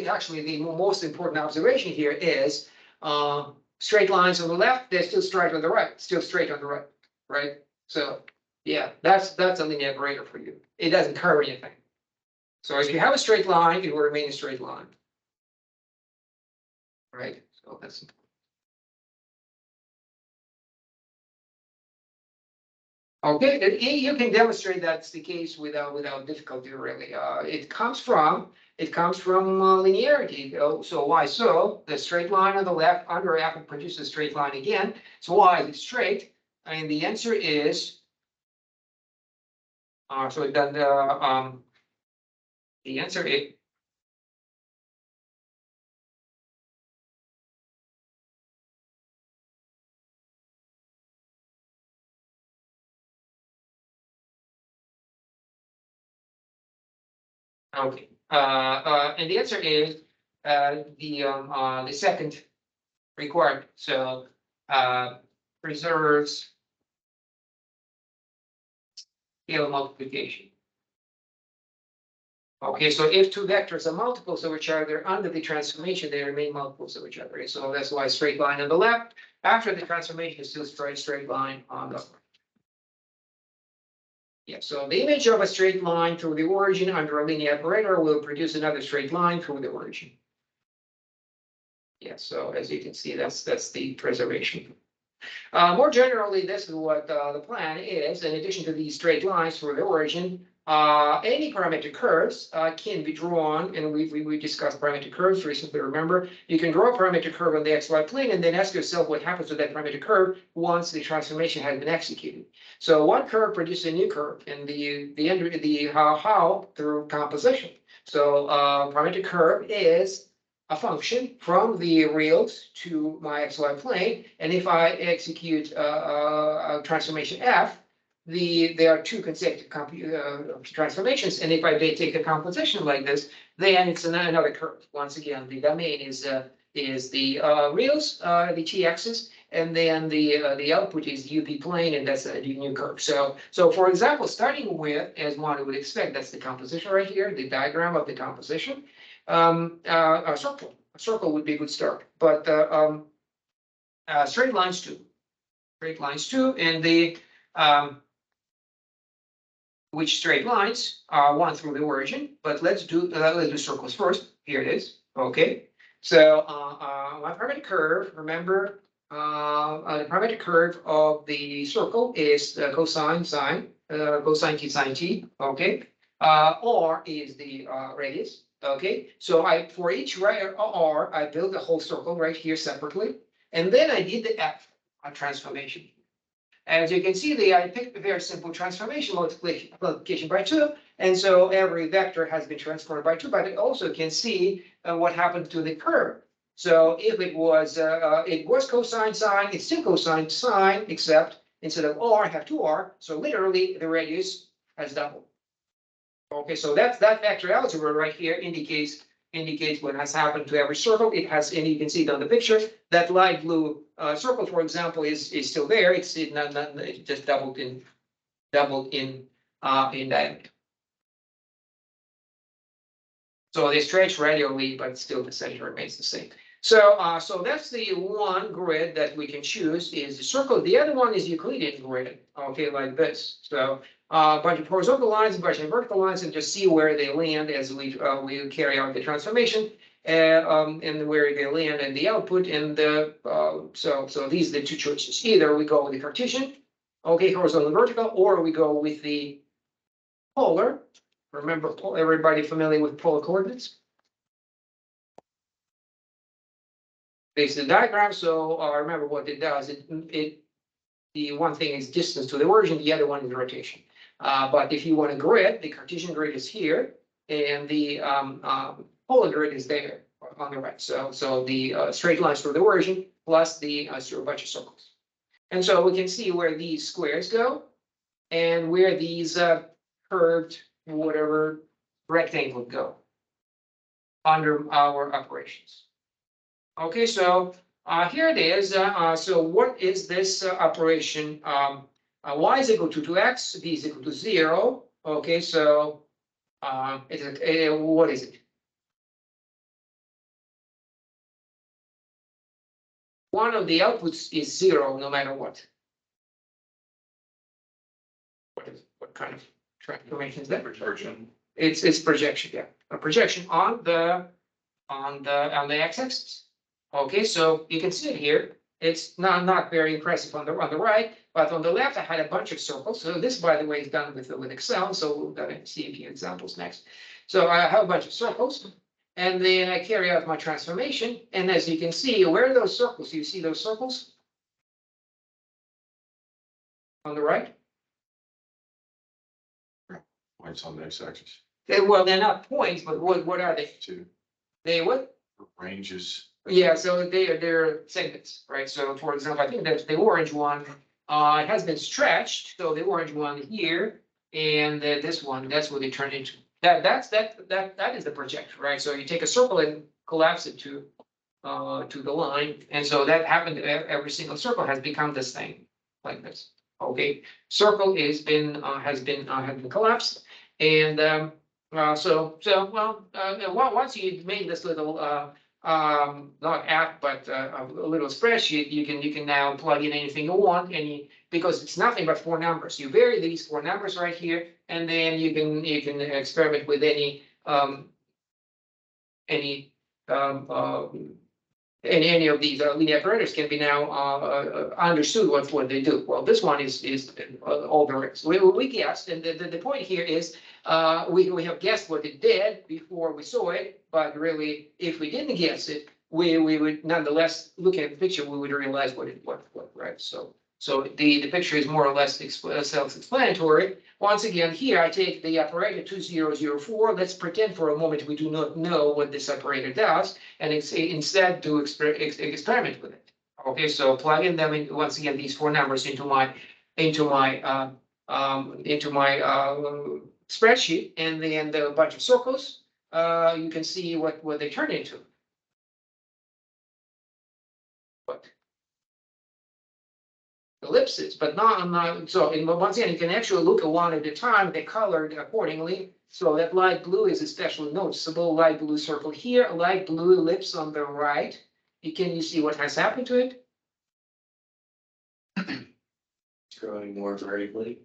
actually the most important observation here is straight lines on the left, they're still straight on the right, right? So yeah, that's a linear operator for you. It doesn't curve anything. So if you have a straight line, it will remain a straight line. Right, so that's important. Okay, you can demonstrate that's the case without difficulty, really. It comes from linearity. So why so? The straight line on the left under F produces a straight line again. So why is it straight? And the answer is so then the answer is. Okay, and the answer is the second requirement. So preserves scalar multiplication. Okay, so if two vectors are multiples of each other under the transformation, they remain multiples of each other. So that's why straight line on the left after the transformation is still straight line on the right. Yeah, so the image of a straight line through the origin under a linear operator will produce another straight line through the origin. Yeah, so as you can see, that's the preservation. More generally, this is what the plan is. In addition to these straight lines through the origin, any parametric curves can be drawn, and we discussed parametric curves recently. Remember, you can draw a parametric curve on the xy plane and then ask yourself what happens to that parametric curve once the transformation has been executed. So one curve produces a new curve, and the how through composition. So parametric curve is a function from the reals to my xy plane, and if I execute a transformation f, there are two consecutive transformations, and if I take a composition like this, then it's another curve. Once again, the domain is the reals, the t-axis, and then the output is UP plane, and that's a new curve. So for example, starting with, as one would expect, that's the composition right here, the diagram of the composition. A circle would be a good start, but straight lines too. Straight lines too, and the which straight lines are one through the origin, but let's do circles first. Here it is. Okay. So my parametric curve, remember, the parametric curve of the circle is cosine t sine t. Okay. R is the radius. Okay. So for each r, I built a whole circle right here separately, and then I did the f transformation. As you can see, I picked a very simple transformation, multiplication by 2. And so every vector has been transformed by 2, but it also can see what happened to the curve. So if it was cosine sine, it's still cosine sine, except instead of r, I have 2r. So literally the radius has doubled. Okay, so that vector algebra right here indicates what has happened to every circle. It has, and you can see it on the picture, that light blue circle, for example, is still there. It just doubled in diameter. So they stretch radially, but still the center remains the same. So that's the one grid that we can choose is the circle. The other one is Euclidean grid. Okay, like this. So a bunch of horizontal lines, a bunch of vertical lines, and just see where they land as we carry out the transformation, and where they land and the output. And so these are the two choices. Either we go with the Cartesian, okay, horizontal and vertical, or we go with the polar. Remember, everybody familiar with polar coordinates? This is the diagram. So remember what it does. The one thing is distance to the origin, the other one is rotation. But if you want a grid, the Cartesian grid is here, and the polar grid is there on the right. So the straight lines through the origin plus the through a bunch of circles. And so we can see where these squares go and where these curved whatever rectangle go under our operations. Okay, so here it is. So what is this operation? Y is equal to 2x, b is equal to 0. Okay, so what is it? One of the outputs is 0 no matter what. What kind of transformation is that? Projection. It's projection, yeah. A projection on the x-axis. Okay, so you can see it here. It's not very impressive on the right, but on the left I had a bunch of circles. So this, by the way, is done with Excel. So we're gonna see a few examples next. So I have a bunch of circles, and then I carry out my transformation. And as you can see, where are those circles? You see those circles on the right? Points on the x-axis. Well, they're not points, but what are they? Two They what? ranges. Yeah, so they're segments, right? So for example, I think that's the orange one. It has been stretched, so the orange one here and this one, that's what they turn into. That is the projection, right? So you take a circle and collapse it to the line, and so that happened. Every single circle has become this thing like this. Okay, circle has been collapsed, and once you made this little not app, but a little spreadsheet, you can now plug in anything you want, because it's nothing but 4 numbers. You vary these 4 numbers right here, and then you can experiment with any of these linear operators can be now understood what they do. Well, this one is all the rest. We guessed, and the point here is we have guessed what it did before we saw it, but really, if we didn't guess it, we would nonetheless look at the picture, we would realize what right. So the picture is more or less self-explanatory. Once again, here I take the operator 2004. Let's pretend for a moment we do not know what this operator does, and instead do experiment with it. Okay, so plug in them in, once again, these 4 numbers into my spreadsheet, and then a bunch of circles. You can see what they turn into. What? ellipses, but not, so once again, you can actually look at one at a time, they're colored accordingly. So that light blue is especially noticeable, light blue circle here, a light blue ellipse on the right. You see what has happened to it? It's growing more vertically.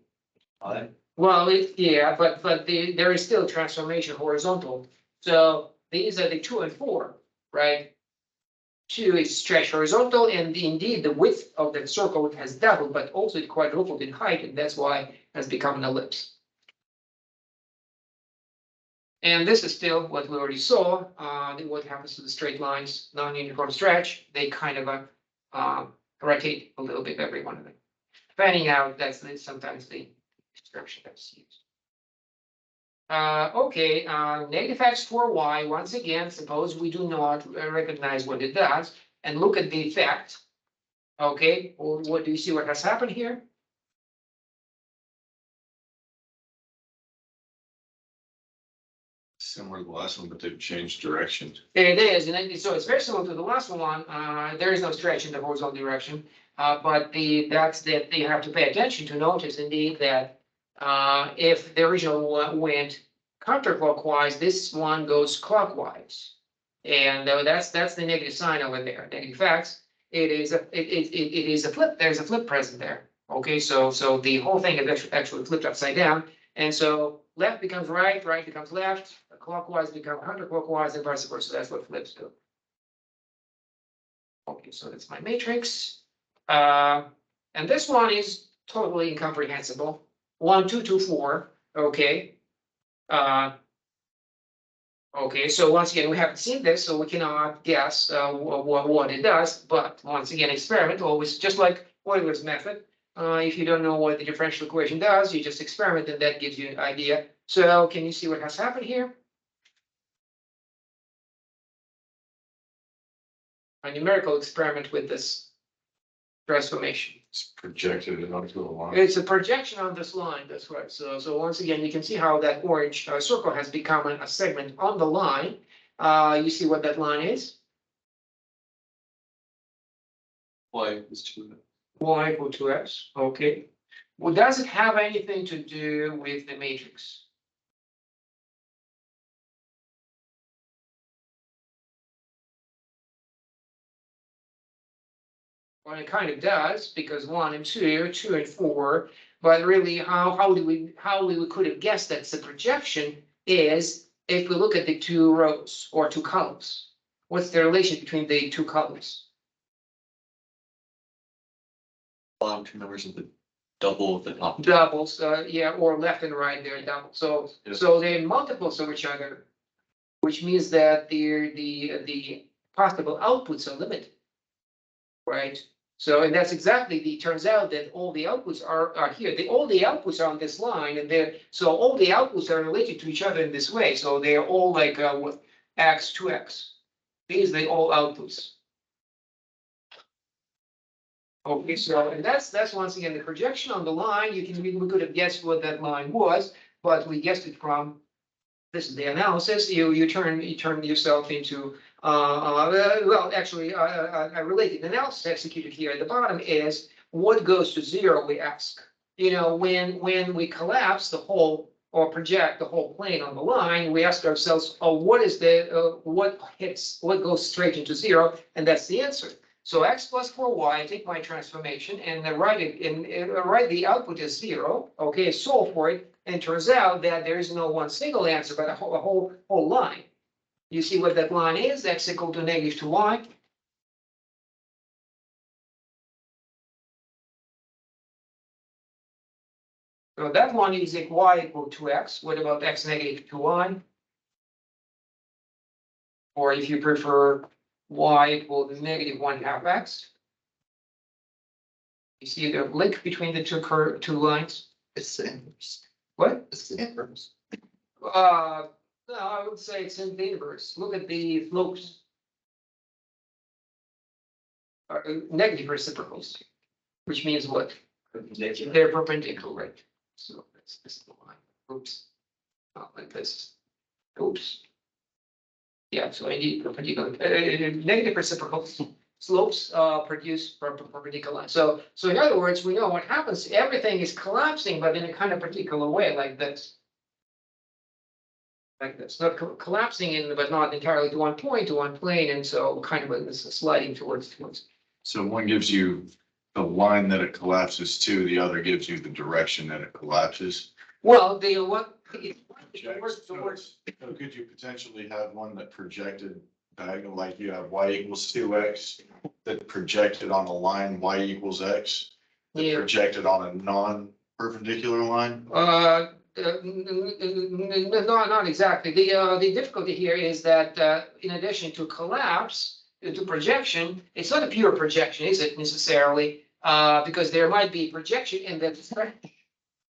Well, yeah, but there is still transformation horizontal. So these are the 2 and 4, right? 2 is stretched horizontal, and indeed the width of that circle has doubled, but also it quadrupled in height, and that's why it has become an ellipse. And this is still what we already saw, what happens to the straight lines, non-uniform stretch, they kind of rotate a little bit, every one of them. Fanning out, that's sometimes the expression that's used. Okay, negative x for y, once again, suppose we do not recognize what it does, and look at the effect. Okay, well, what do you see what has happened here? Similar to the last one, but they've changed direction. It is, so it's very similar to the last one. There is no stretch in the horizontal direction, but that's that you have to pay attention to notice indeed that if the original one went counterclockwise, this one goes clockwise, and that's the negative sign over there. Negative x. It is a flip. There's a flip present there. Okay, so the whole thing is actually flipped upside down, and so left becomes right, right becomes left, clockwise becomes counterclockwise, and vice versa. That's what flips do. Okay, so that's my matrix. And this one is totally incomprehensible. 1, 2, 2, 4. Okay. Okay, so once again, we haven't seen this, so we cannot guess what it does. But once again, experiment always, just like Euler's method. If you don't know what the differential equation does, you just experiment, and that gives you an idea. So can you see what has happened here? A numerical experiment with this transformation. It's projected onto a line. It's a projection on this line, that's right. So once again, you can see how that orange circle has become a segment on the line. You see what that line is? Y is 2. Y equal to x, okay. Well, does it have anything to do with the matrix? Well, it kind of does, because 1 and 2, 2 and 4, but really how we could have guessed that's the projection is if we look at the 2 rows or 2 columns. What's the relation between the 2 columns? Bottom 2 numbers of the double of the top. Doubles, yeah, or left and right, they're double. So Yes. so they're multiples of each other, which means that the possible outputs are limited. Right? So, and that's exactly turns out that all the outputs are here. All the outputs are on this line, and so all the outputs are related to each other in this way. So they're all like x, 2x. These are all outputs. Okay, so and that's once again the projection on the line. We could have guessed what that line was, but we guessed it from this is the analysis. You turn yourself into well, actually, a related analysis executed here at the bottom is what goes to 0. We ask, when we collapse the whole or project the whole plane on the line, we ask ourselves, oh, what is what goes straight into 0, and that's the answer. So x plus 4y, take my transformation and write the output as 0. Okay, solve for it, and it turns out that there is no one single answer, but a whole line. You see what that line is? X equal to negative 2y. So that one is y equal to x. What about x negative 2y? Or if you prefer, y equal to negative 1/2 x. You see the link between the two lines? It's the inverse. What? It's the inverse. No, I would say it's in the inverse. Look at the slopes. Negative reciprocals, which means what? They're perpendicular, right? So this is the line. Oops. Not like this. Oops. Yeah, so I need perpendicular. Negative reciprocals slopes produce perpendicular lines. So in other words, we know what happens. Everything is collapsing, but in a kind of particular way, like this. Like this, not collapsing in, but not entirely to one point, to one plane, and so kind of this is sliding towards. So one gives you the line that it collapses to, the other gives you the direction that it collapses. Well, the what? So could you potentially have one that projected diagonal, like you have y equals 2x, that projected on a line y equals x, that Yeah. projected on a non-perpendicular line? No, not exactly. The difficulty here is that, in addition to collapse, to projection, it's not a pure projection, is it necessarily? Because there might be projection and then stretch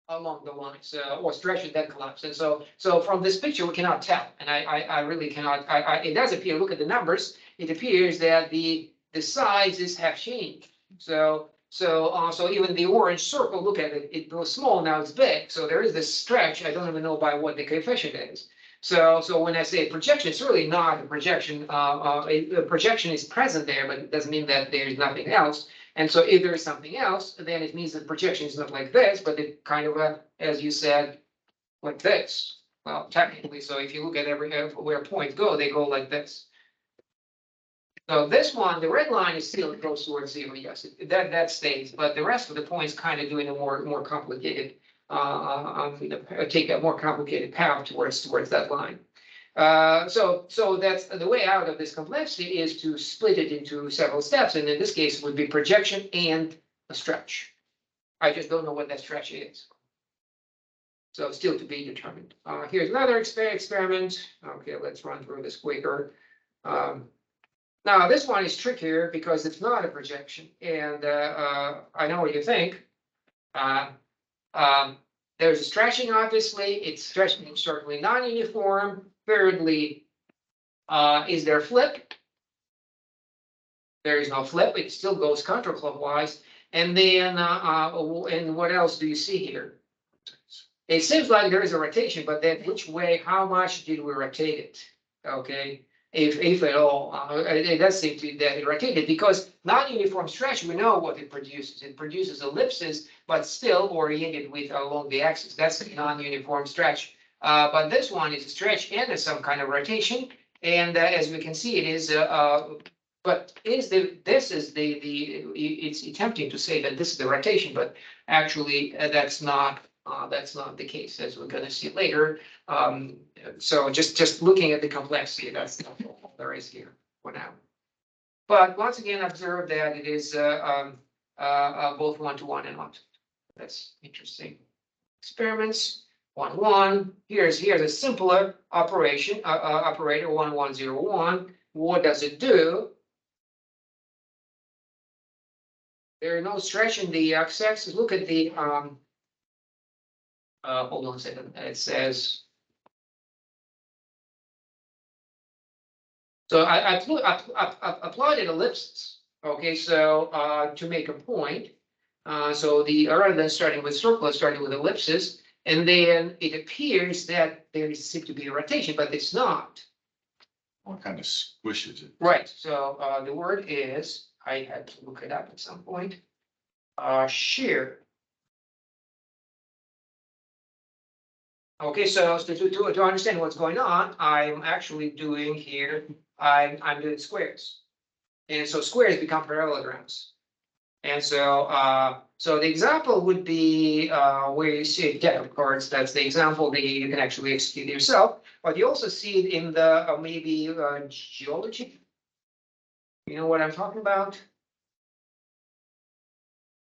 along the lines, or stretch and then collapse. And so from this picture, we cannot tell. And I really cannot, it does appear, look at the numbers, it appears that the sizes have changed. So even the orange circle, look at it, it was small, now it's big. So there is this stretch. I don't even know by what the coefficient is. So when I say projection, it's really not a projection. A projection is present there, but it doesn't mean that there's nothing else. And so if there is something else, then it means that projection is not like this, but it kind of, as you said, like this. Well, technically, so if you look at where points go, they go like this. So this one, the red line is still goes towards zero, yes, that stays, but the rest of the points kind of doing a more complicated, take a more complicated path towards that line. So that's the way out of this complexity, is to split it into several steps, and in this case, it would be projection and a stretch. I just don't know what that stretch is. So still to be determined. Here's another experiment. Okay, let's run through this quicker. Now, this one is trickier because it's not a projection, and I know what you think. There's a stretching, obviously. It's stretching certainly non-uniform. Thirdly, is there flip? There is no flip. It still goes counterclockwise. And then, and what else do you see here? It seems like there is a rotation, but then which way? How much did we rotate it? Okay. If at all, it does seem to that it rotated, because non-uniform stretch, we know what it produces. It produces ellipses, but still oriented with along the axis. That's a non-uniform stretch. But this one is a stretch and some kind of rotation. And as we can see, it is. But it's attempting to say that this is the rotation, but actually that's not the case, as we're going to see later. So just looking at the complexity, that's all there is here for now. But once again, observe that it is both 1-to-1 and 1-to-2. That's interesting. Experiments 1-1. Here's a simpler operation. Operator 1-1-0-1. What does it do? There is no stretch in the x-axis. Look at the hold on a second. It says. So I plotted ellipses. Okay, so to make a point. So rather than starting with circles, starting with ellipses, and then it appears that there seems to be a rotation, but it's not. What kind of squishes it? Right. So the word is, I had to look it up at some point. Shear. Okay, so to understand what's going on, I'm actually doing here, I'm doing squares. And so squares become parallelograms. And so so the example would be where you see a deck of cards. That's the example that you can actually execute yourself. But you also see it in the maybe geology. You know what I'm talking about?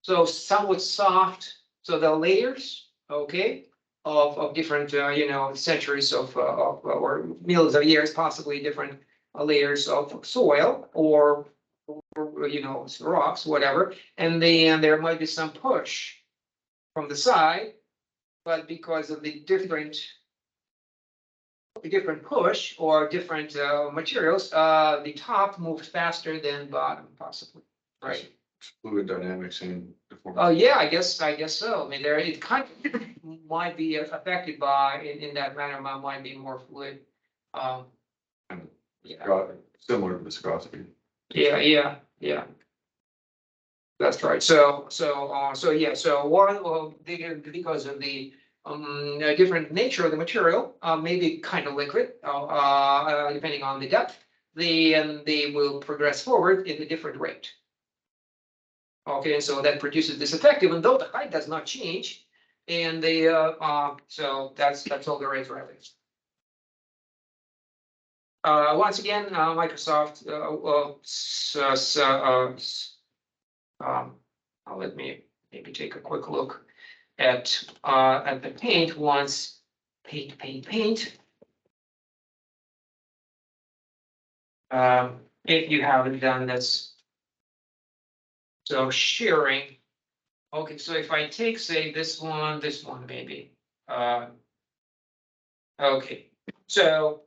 So somewhat soft. So the layers, okay, of different centuries of or millions of years, possibly different layers of soil or rocks, whatever, and then there might be some push from the side, but because of the different push or different materials, the top moves faster than bottom, possibly, right? Fluid dynamics and deformity. Oh yeah, I guess so. I mean, it kind of might be affected by in that manner. Might be more fluid. Yeah. Similar to viscosity. Yeah. Yeah. That's right. So yeah, so one, well, because of the different nature of the material, maybe kind of liquid, depending on the depth, they will progress forward at a different rate. Okay, and so that produces this effect, even though the height does not change. And so that's all there is really. Once again, Microsoft, let me maybe take a quick look at the paint once. Paint. If you haven't done this. So sharing. Okay, so if I take, say, this one maybe. Okay, so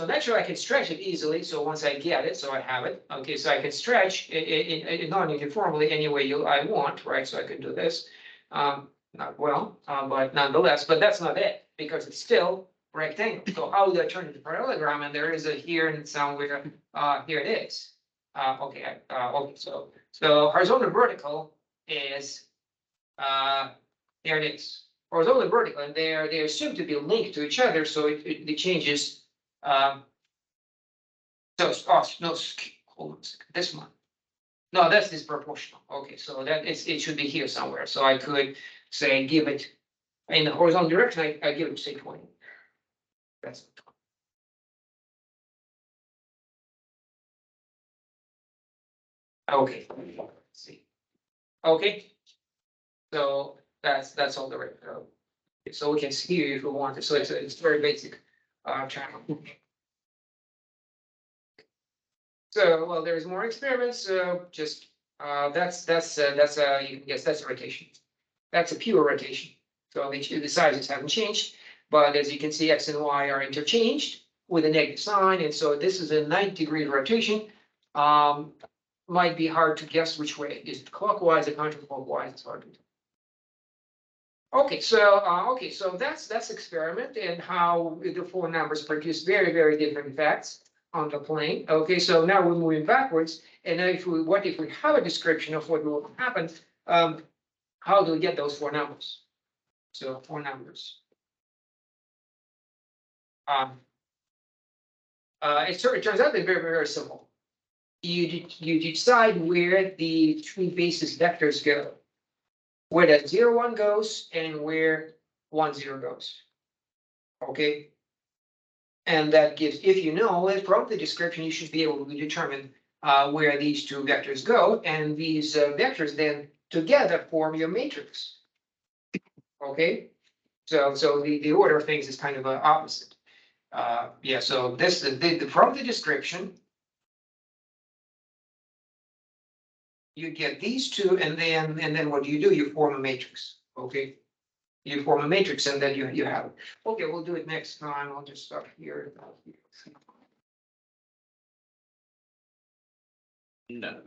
naturally I can stretch it easily. So once I get it, so I have it. Okay, so I can stretch it non-uniformly any way I want, right? So I can do this. Not well, but nonetheless, but that's not it because it's still rectangle. So how do I turn it to parallelogram? And there is a here and somewhere. Here it is. Okay. Okay. So horizontal vertical is here it is. Horizontal and vertical, and they assume to be linked to each other, so it changes. So no, hold on a second, this one. No, that's disproportional. Okay, so that it should be here somewhere. So I could say give it in the horizontal direction. I give it say 20. That's 20. Okay. Let's see. Okay. So that's all the right. So we can see here if we want to. So it's very basic channel. So, well, there's more experiments, so just, that's you can guess that's a rotation. That's a pure rotation. So the sizes haven't changed, but as you can see, X and Y are interchanged with a negative sign, and so this is a 90-degree rotation. Might be hard to guess which way, is it clockwise or counterclockwise, it's hard to tell. Okay, so that's experiment and how the four numbers produce very, very different effects on the plane. Okay, so now we're moving backwards, and now if we have a description of what will happen, how do we get those four numbers? So four numbers. It turns out they're very, very simple. You decide where the three basis vectors go, where that 0, 1 goes, and where 1, 0 goes. Okay. And that gives, if you know it from the description, you should be able to determine where these two vectors go, and these vectors then together form your matrix. Okay, so the order of things is kind of opposite. Yeah, so this is from the description. You get these two, and then what do? You form a matrix. Okay, you form a matrix, and then you have it. Okay, we'll do it next time. I'll just stop here. No.